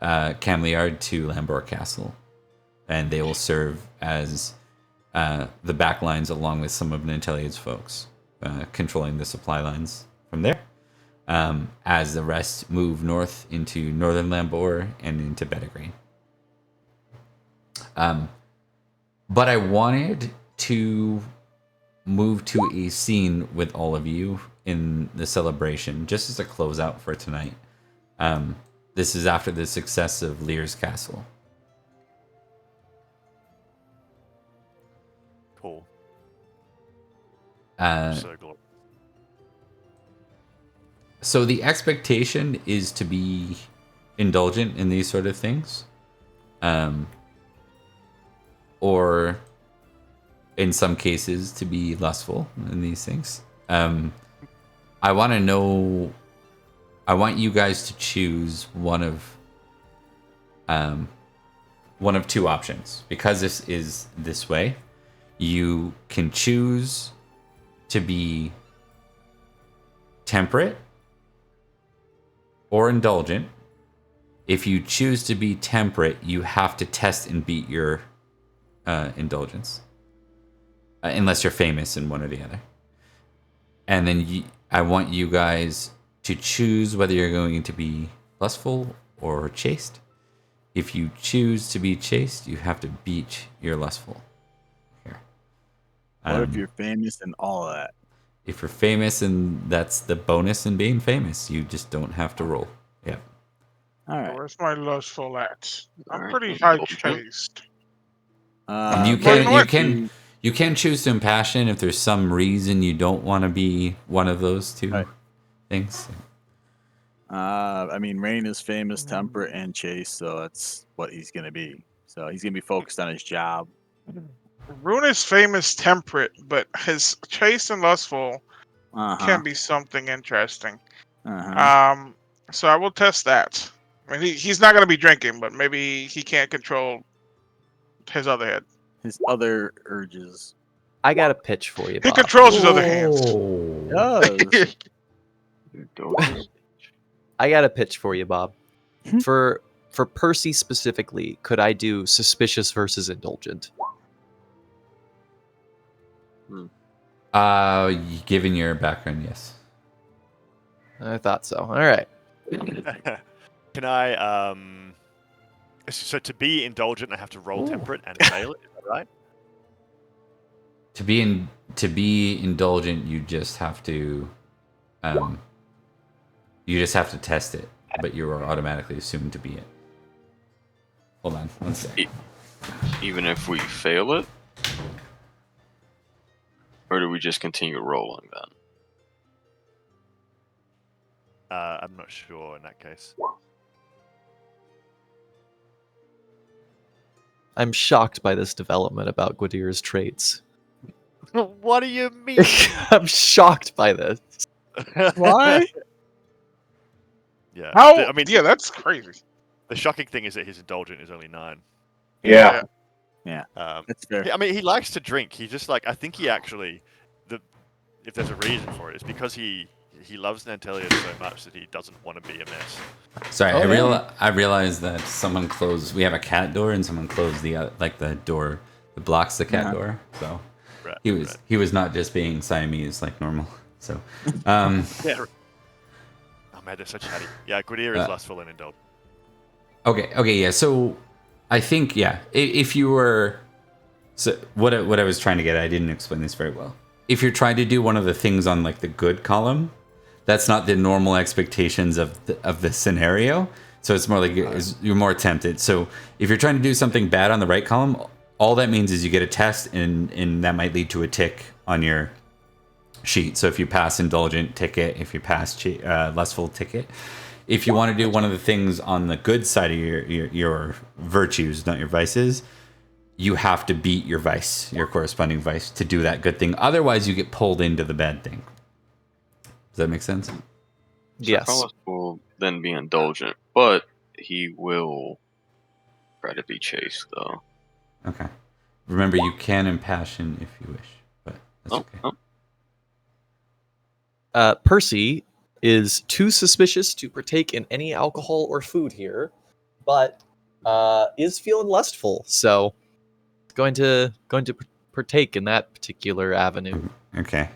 Camliard to Lambor Castle, and they will serve as the back lines along with some of Nanteleod's folks, controlling the supply lines from there. As the rest move north into northern Lambor and into Pendragon. But I wanted to move to a scene with all of you in the celebration, just as a closeout for tonight. This is after the success of Lear's Castle. Cool. So glorious. So the expectation is to be indulgent in these sort of things. Or in some cases to be lustful in these things. I want you guys to choose one of two options. Because this is this way, you can choose to be temperate or indulgent. If you choose to be temperate, you have to test and beat your indulgence, unless you're famous in one or the other. And then I want you guys to choose whether you're going to be lustful or chaste. If you choose to be chaste, you have to beat your lustful. Here. What if you're famous and all of that? If you're famous, and that's the bonus in being famous, you just don't have to roll. Yep. All right. Where's my lustful at? I'm Alright, pretty high indulgent. chaste. You well, you know what? can choose to impassion if there's some reason you don't want to be one of those two Right. things. I mean, Rain is famous, temperate, and chaste, so that's what he's gonna be. So he's gonna be focused on his job. Rune is famous temperate, but his chaste and lustful can be something interesting. So I will test that. I mean, he's not going to be drinking, but maybe he can't control his other head. His other urges. I got a pitch for you, He Bob. controls his other hands. Does. Indulgent. I got a pitch for you, Bob. For Percy specifically, could I do suspicious versus indulgent? Given your background, yes. I thought so. All right. Can I so to be indulgent I have to roll temperate and fail it, is that right? To be indulgent, you just have to test it, but you are automatically assumed to be it. Hold on, one sec. Even if we fail it? Or do we just continue rolling then? I'm not sure in that case. I'm shocked by this development about Gwydyr's traits. What do you mean? I'm shocked by this. Why? Yeah. How? I mean, yeah, that's crazy. the shocking thing is that his indulgent is only 9. Yeah. That's fair. I mean, he likes to drink. He's just like, I think he actually, if there's a reason for it, it's because he loves Nanteleod so much that he doesn't want to be a mess. Sorry, I realized that someone closed. We have a cat door, and someone closed the door that blocks the cat door. So Right, he was not just being Siamese like normal. So Yeah. Oh man, they're so chatty. Yeah, Gwydir is lustful and indulgent. Okay, yeah. So I think if you were, so what I was trying to get at, I didn't explain this very well. If you're trying to do one of the things on like the good column, that's not the normal expectations of the scenario. So it's more like you're more tempted. So if you're trying to do something bad on the right column, all that means is you get a test, and that might lead to a tick on your sheet. So if you pass indulgent, ticket. If you pass lustful, ticket. If you want to do one of the things on the good side of your virtues, not your vices, you have to beat your vice, your corresponding vice, to do that good thing. Otherwise, you get pulled into the bad thing. Does that make sense? Yes. Carlos will then be indulgent, but he will try to be chaste, though. Okay. Remember, you can impassion if you wish, but that's okay. Percy, is too suspicious to partake in any alcohol or food here, but is feeling lustful, so going to partake in that particular avenue. Okay.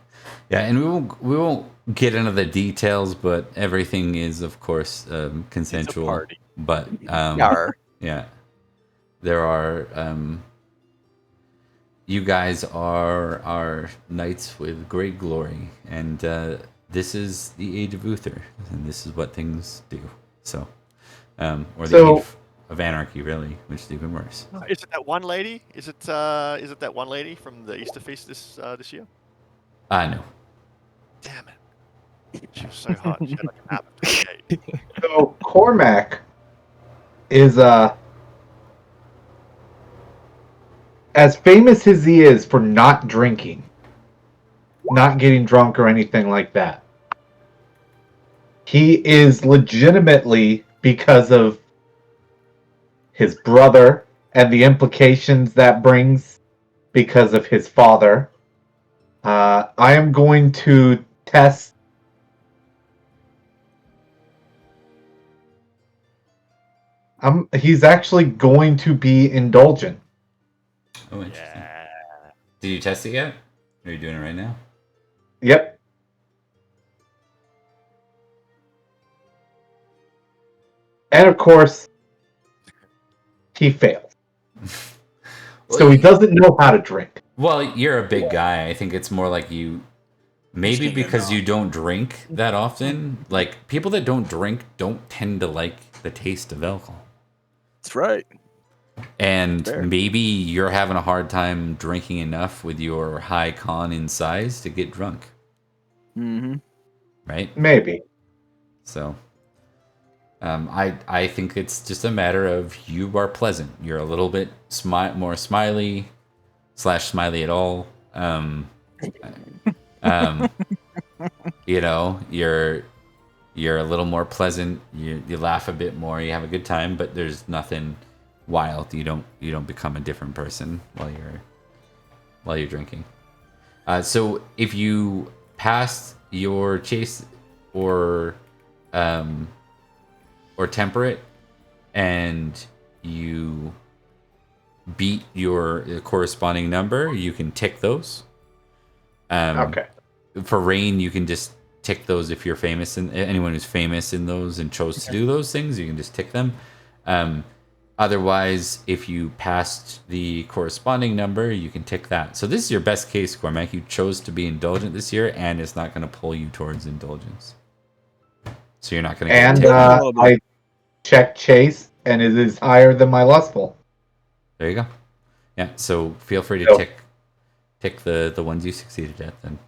Yeah, and we won't get into the details, but everything is, of course, consensual. party. But Yar. yeah, there are. You guys are knights with great glory, and this is the age of Uther, and this is what things do. So, or the age of anarchy, really, which is even worse. Is it that one lady? Is it that one lady from the Easter feast this year? No. Damn it! She was so hot. She had like an app of 28. So Cormac is as famous as he is for not drinking, not getting drunk or anything like that. He is legitimately, because of his brother and the implications that brings because of his father. I am going to test. He's actually going to be indulgent. Oh, interesting. Did you test it yet? Or are you doing it right now? Yep. And of course, he fails. So he doesn't know how to drink. Well, you're a big guy. I think it's more like you. Maybe because you don't drink that often. Like, people that don't drink don't tend to like the taste of alcohol. That's right. And Fair. maybe you're having a hard time drinking enough with your high con in size to get drunk. Mm-hmm. Right? Maybe. So, I think it's just a matter of you are pleasant. You're a little bit more smiley / smiley at all. You know, you're a little more pleasant. You laugh a bit more. You have a good time, but there's nothing wild. You don't become a different person while you're drinking. So if you pass your chase or temperate and you beat your corresponding number, you can tick those. Okay. For rain, you can just tick those if you're famous, and anyone who's famous in those and chose to do those things, you can just tick them. Otherwise, if you passed the corresponding number, you can tick that. So this is your best case, Cormac. You chose to be indulgent this year, and it's not going to pull you towards indulgence. So you're not going to get And ticked. I check chase, and it is higher than my lustful. There you go. Yeah. So feel free to tick the ones you succeeded at then.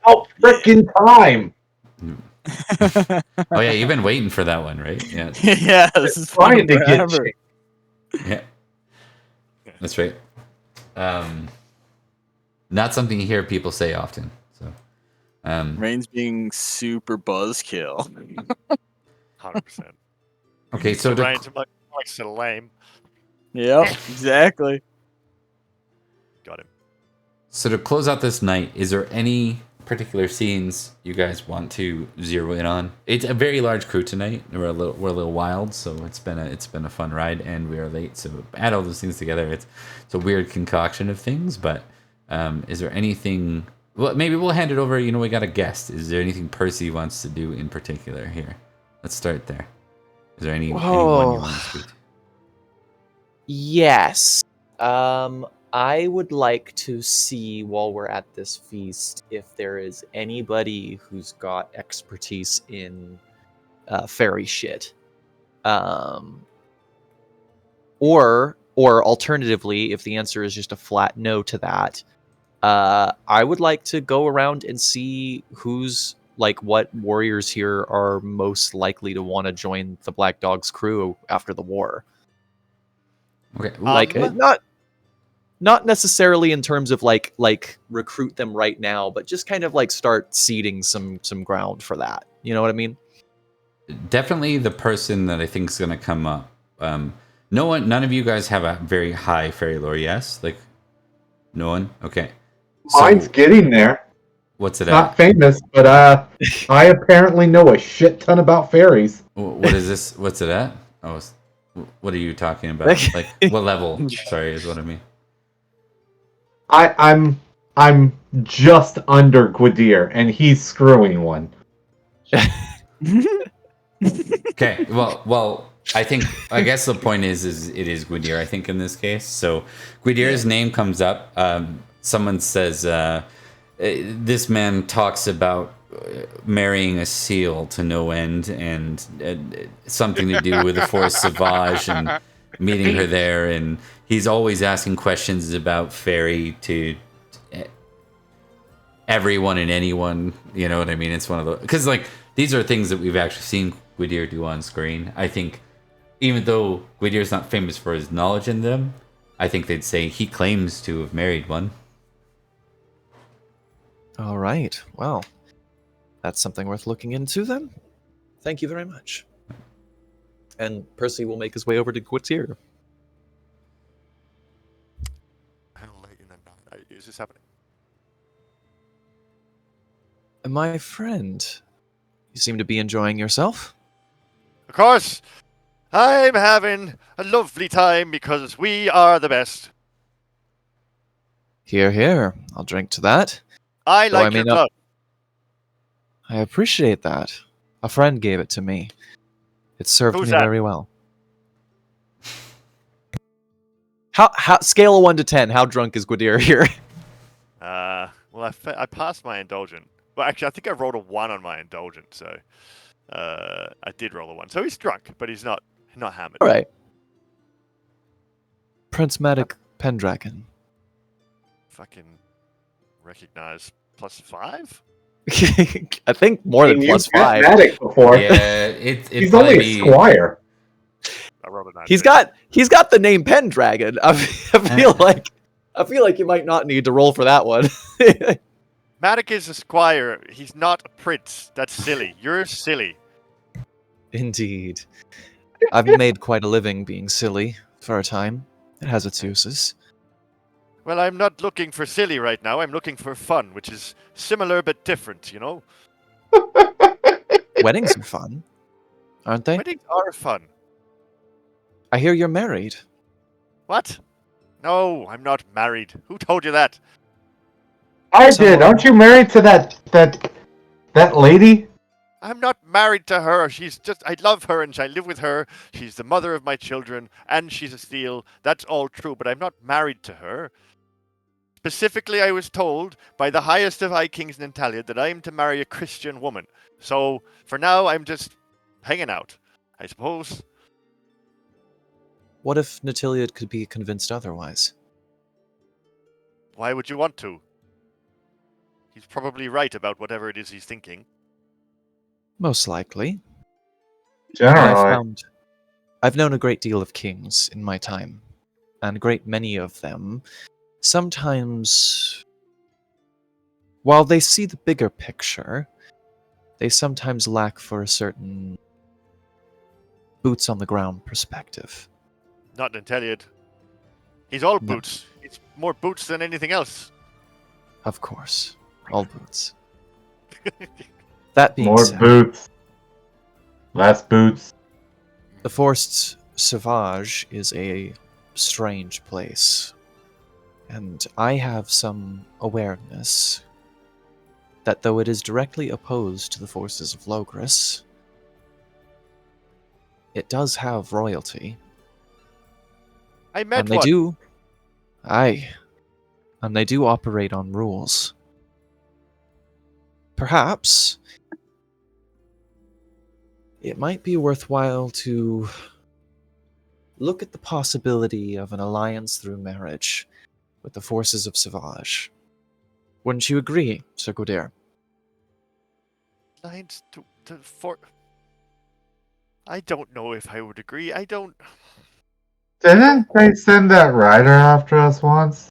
Oh, frickin' time! Oh yeah, you've been waiting for that one, right? Yeah. Yeah, this is Trying to get forever. chase. Yeah. That's right. Not something you hear people say often. So, Rain's being super buzzkill. 100%. okay, so to, Ryan's like so lame. Yep, exactly. Got him. so to close out this night, is there any particular scenes you guys want to zero in on? It's a very large crew tonight. We're a little wild, so it's been a fun ride, and we are late. So add all those things together, it's a weird concoction of things. But is there anything? Well, maybe we'll hand it over. You know, we got a guest. Is there anything Percy wants to do in particular here? Let's start there. Is there anyone you want to speak to? Yes. I would like to see, while we're at this feast, if there is anybody who's got expertise in fairy shit. Or alternatively, if the answer is just a flat no to that, I would like to go around and see who's what warriors here are most likely to want to join the Black Dog's crew after the war. Okay. Not necessarily in terms of like recruit them right now, but just kind of start seeding some ground for that. You know what I mean? Definitely the person that I think is going to come up. None of you guys have a very high fairy lore, yes? No one? Okay. Mine's getting there. What's it Not at? famous, but I apparently know a shit ton about fairies. What is this? What's it at? Oh, what are you talking about? Like what level? Sorry, is what I mean. I'm just under Gwydir, and he's screwing one. Okay. Well, I guess the point is it is Gwydir. I think in this case, so Gwydir's name comes up. Someone says this man talks about marrying a seal to no end, and something to do with the Forest Sauvage and meeting her there, and he's always asking questions about fairy to everyone and anyone. You know what I mean? It's one of those, because like these are things that we've actually seen Gwydir do on screen. I think even though Gwydir's not famous for his knowledge in them, I think they'd say he claims to have married one. All right. Well, that's something worth looking into then. Thank you very much. And Percy will make his way over to Gwydir. Is this happening? My friend, you seem to be enjoying yourself. Of course, I'm having a lovely time because we are the best. Here, here. I'll drink to that. I Though I like may your not- blood. I appreciate that. A friend gave it to me. It served Who's me that? very well. How scale of 1 to 10? How drunk is Gwydir here? Well, I passed my indulgent. Well, actually, I think I rolled a 1 on my indulgent, so I did roll a 1. So he's drunk, but he's not hammered. All right. Prince Medic Pendragon. Fucking recognize +5. I think more than You've +5. met Matic before. Yeah, it He's only a squire. I rolled a 9. He's got the name Pendragon. I feel like you might not need to roll for that one. Matic is a squire. He's not a prince. That's silly. You're silly. Indeed. I've made quite a living being silly for a time. It has its uses. Well, I'm not looking for silly right now. I'm looking for fun, which is similar but different, you know? Weddings are fun, aren't they? Weddings are fun. I hear you're married. What? No, I'm not married. Who told you that? I So- did. Aren't you married to that lady? I'm not married to her. I love her and I live with her. She's the mother of my children and she's a seal. That's all true, but I'm not married to her. Specifically, I was told by the highest of high kings in Nanteleod that I am to marry a Christian woman. So, for now, I'm just hanging out, I suppose. What if Nanteleod could be convinced otherwise? Why would you want to? He's probably right about whatever it is he's thinking. Most likely. Generally. I've known a great deal of kings in my time, and a great many of them sometimes, while they see the bigger picture, they sometimes lack for a certain boots on the ground perspective. Not Nanteleod. He's all No. boots. It's more boots than anything else. Of course, all boots. That being More said, boots. Less boots. the Forest Sauvage is a strange place, and I have some awareness that though it is directly opposed to the forces of Logris, it does have royalty. I met And they one. do. Aye. And they do operate on rules. Perhaps it might be worthwhile to look at the possibility of an alliance through marriage with the forces of Sauvage. Wouldn't you agree, Sir Gwydir? Lines for. I don't know if I would agree. I don't. Didn't they send that rider after us once?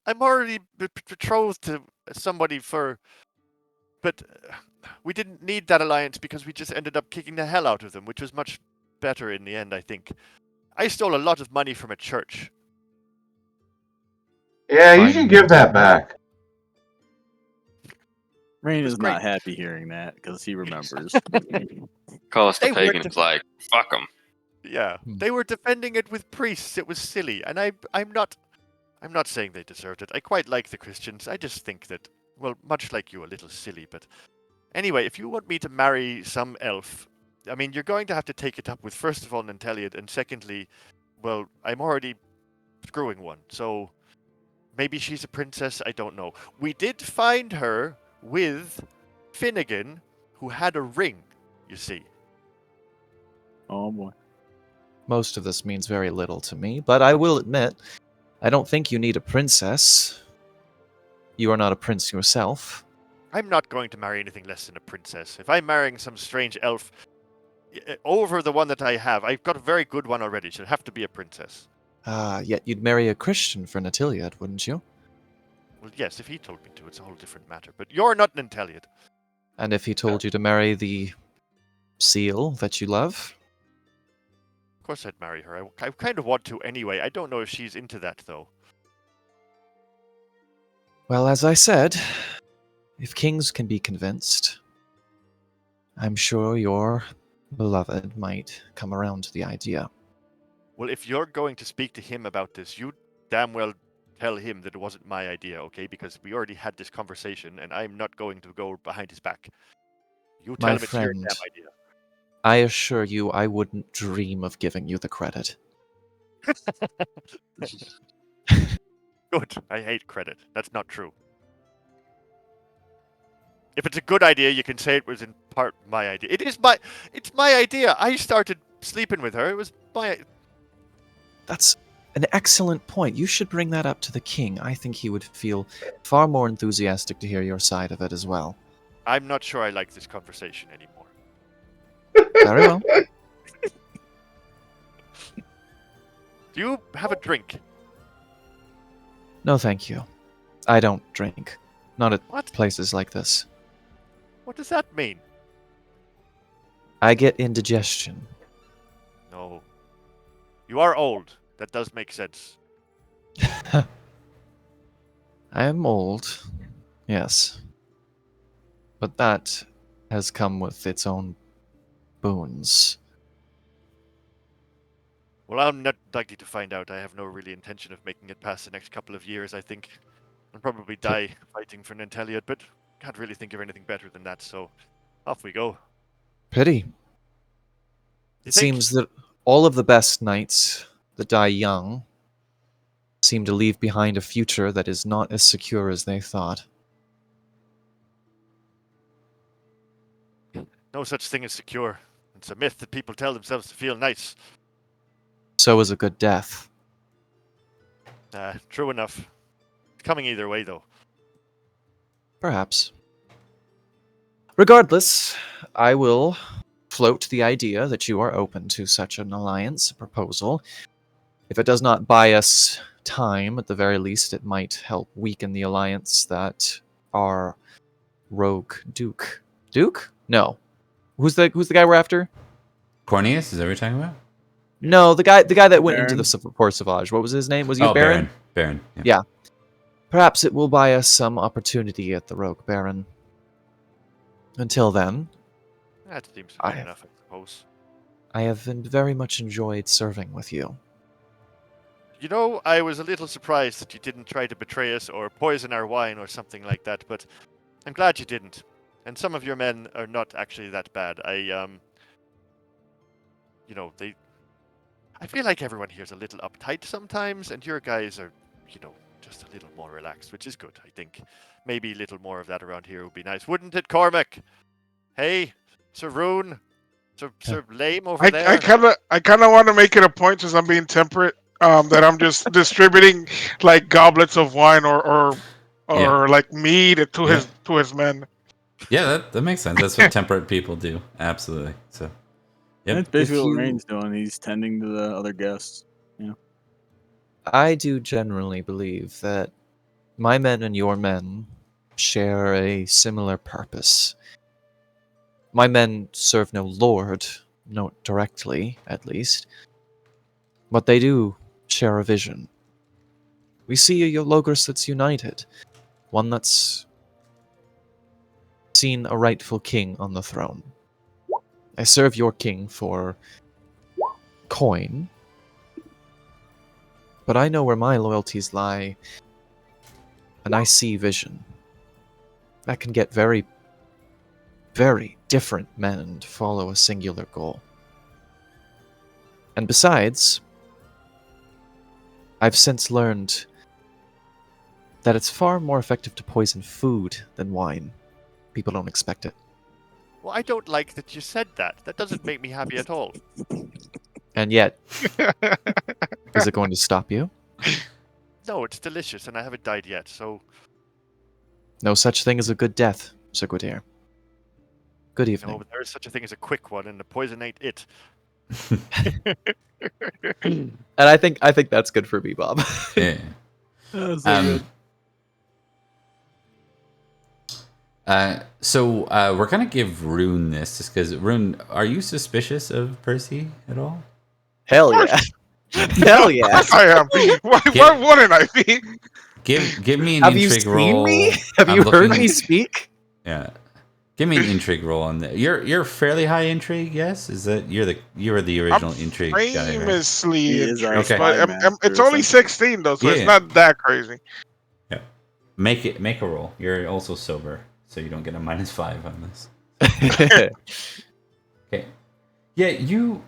I'm already betrothed to somebody for. But we didn't need that alliance because we just ended up kicking the hell out of them, which was much better in the end, I think. I stole a lot of money from a church. Yeah, you Fine. should give that back. Rain was is not great. happy hearing that because he remembers. Call us the They weren't pagans, like, fuck them. Yeah, Hmm. they were defending it with priests. It was silly, and I'm not saying they deserved it. I quite like the Christians. I just think that, well, much like you, a little silly. But anyway, if you want me to marry some elf, I mean, you're going to have to take it up with first of all Nanteleod, and secondly, well, I'm already screwing one, so maybe she's a princess. I don't know. We did find her with Finnegan, who had a ring. You see. Oh boy. Most of this means very little to me, but I will admit, I don't think you need a princess. You are not a prince yourself. I'm not going to marry anything less than a princess. If I'm marrying some strange elf over the one that I have, I've got a very good one already. She'll have to be a princess. Yet you'd marry a Christian for Nanteleod, wouldn't you? Well, yes, if he told me to, it's a whole different matter. But you're not Nanteleod. And if he told you to marry the seal that you love? Of course I'd marry her. I kind of want to anyway. I don't know if she's into that, though. Well, as I said, if kings can be convinced, I'm sure your beloved might come around to the idea. Well, if you're going to speak to him about this, you damn well tell him that it wasn't my idea, okay? Because we already had this conversation, and I'm not going to go behind his back. You tell My him it's your friend, damn idea. I assure you I wouldn't dream of giving you the credit. Good. I hate credit. That's not true. If it's a good idea, you can say it was in part my idea. It's my idea. I started sleeping with her. It was my. That's an excellent point. You should bring that up to the king. I think he would feel far more enthusiastic to hear your side of it as well. I'm not sure I like this conversation anymore. Very well. Do you have a drink? No, thank you. I don't drink. Not at What? places like this. What does that mean? I get indigestion. No. You are old. That does make sense. I am old, yes. But that has come with its own boons. Well, I'm not likely to find out. I have no really intention of making it past the next couple of years, I think. I'll probably die fighting for Nanteleod, but can't really think of anything better than that, so off we go. Pity. You It think? seems that all of the best knights that die young seem to leave behind a future that is not as secure as they thought. No such thing as secure. It's a myth that people tell themselves to feel nice. So is a good death. True enough. It's coming either way, though. Perhaps. Regardless, I will float the idea that you are open to such an alliance proposal. If it does not buy us time, at the very least, it might help weaken the alliance that our rogue Duke. Duke? No. Who's the guy we're after? Cornelius, is that what you're talking about? No, the guy that went into Baron? the Port Sauvage. What was his name? Was he Oh, Baron? Baron. Yeah. Yeah. Perhaps it will buy us some opportunity at the Rogue Baron. Until then, That seems fair I- enough, I suppose. I have very much enjoyed serving with you. You know, I was a little surprised that you didn't try to betray us or poison our wine or something like that, but I'm glad you didn't. And some of your men are not actually that bad. I feel like everyone here is a little uptight sometimes, and your guys are, just a little more relaxed, which is good, I think. Maybe a little more of that around here would be nice. Wouldn't it, Cormac? Hey, Sir Rune? Sir Lame over there? I kind of want to make it a point, since I'm being temperate, that I'm just distributing like goblets of wine or Yeah. like mead to Yeah. his men. Yeah, that makes sense. That's what temperate people do. Absolutely. So, yep. That's basically If what you- Rain's doing. He's tending to the other guests. I do generally believe that my men and your men share a similar purpose. My men serve no lord, not directly, at least, but they do share a vision. We see a Logos that's united, one that's seen a rightful king on the throne. I serve your king for coin, but I know where my loyalties lie, and I see vision. That can get very, very different men to follow a singular goal. And besides, I've since learned that it's far more effective to poison food than wine. People don't expect it. Well, I don't like that you said that. That doesn't make me happy at all. And yet, is it going to stop you? No, it's delicious, and I haven't died yet, so... No such thing as a good death, Sir Gwydir. Good evening. No, but there is such a thing as a quick one, and the poison ain't it. And I think that's good for me, Bob. Yeah. That's so good. So we're gonna give Rune this just because Rune, are you suspicious of Percy at all? Hell yeah. Hell yeah. I am. Why wouldn't I be? Give me an Have you intrigue seen roll. me? Have I'm you heard looking- me speak? Yeah. Give me an intrigue roll on that. You're fairly high intrigue, yes? Is that you were the original intrigue guy, right? Famously He is our intrigued, spy but master it's or only something. 16 though, so Yeah. it's not that crazy. Make a roll. You're also sober, so you don't get a -5 on this. Okay. Yeah, you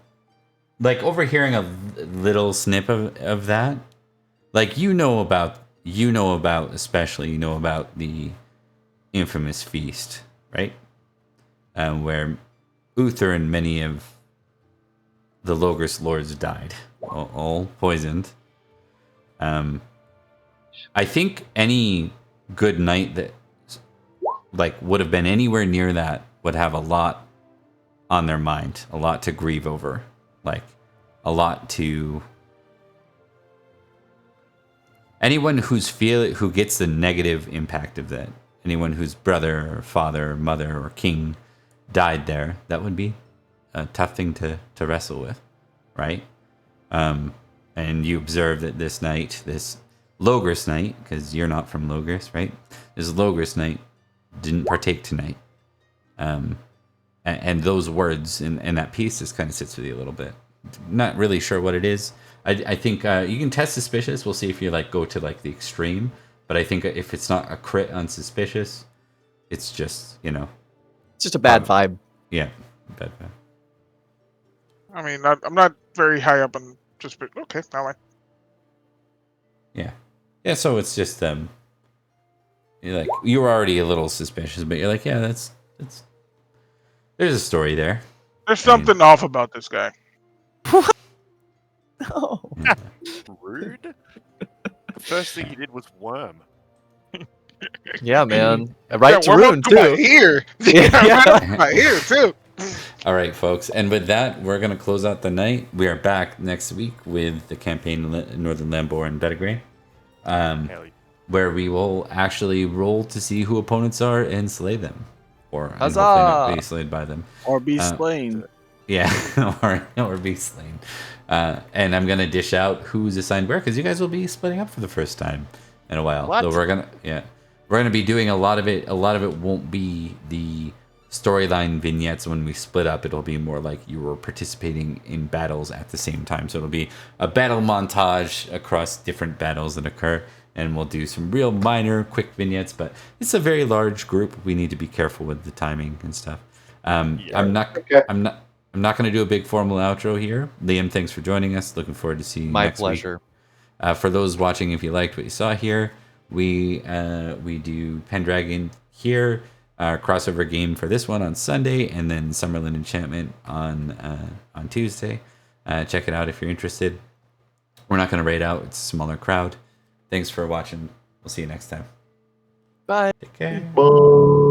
like overhearing a little snip of that. Like you know about the infamous feast, right? Where Uther and many of the Logos lords died, all poisoned. I think any good knight that like would have been anywhere near that would have a lot on their mind, a lot to grieve over, like a lot to anyone who gets the negative impact of that. Anyone whose brother or father or mother or king died there, that would be a tough thing to wrestle with, right? And you observe that this night, this Logos Knight, because you're not from Logos, right? This Logos Knight didn't partake tonight. And those words in that piece just kind of sits with you a little bit. Not really sure what it is. I think you can test suspicious. We'll see if you like go to like the extreme. But I think if it's not a crit on suspicious, it's just, It's just a bad vibe. yeah, bad vibe. I mean, I'm not very high up on just, but okay, now I. Yeah, so it's just you're like you were already a little suspicious, but you're like, yeah, that's there's a story there. There's something off about this guy. No. Rude? The first thing he did was worm. Yeah, man. Right to warm ruin up to my too. ear. Yeah. Right up to my ear too. All right, folks, and with that, we're gonna close out the night. We are back next week with the campaign Northern Lambor and Pendragon, Hell yeah. where we will actually roll to see who opponents are and slay them, or and Huzzah! hopefully not be slayed by them. Or be slain. Yeah, or be slain. And I'm gonna dish out who's assigned where because you guys will be splitting up for the first time in a while. What? So we're gonna be doing a lot of it. A lot of it won't be the storyline vignettes when we split up. It'll be more like you were participating in battles at the same time. So it'll be a battle montage across different battles that occur, and we'll do some real minor, quick vignettes. But it's a very large group. We need to be careful with the timing and stuff. I'm not going to do a big formal outro here. Liam, thanks for joining us. Looking forward to seeing you My next pleasure. week. For those watching, if you liked what you saw here, we do Pendragon here, our crossover game for this one on Sunday, and then Summerlin Enchantment on Tuesday. Check it out if you're interested. We're not going to raid out. It's a smaller crowd. Thanks for watching. We'll see you next time. Bye. Take care. Bye.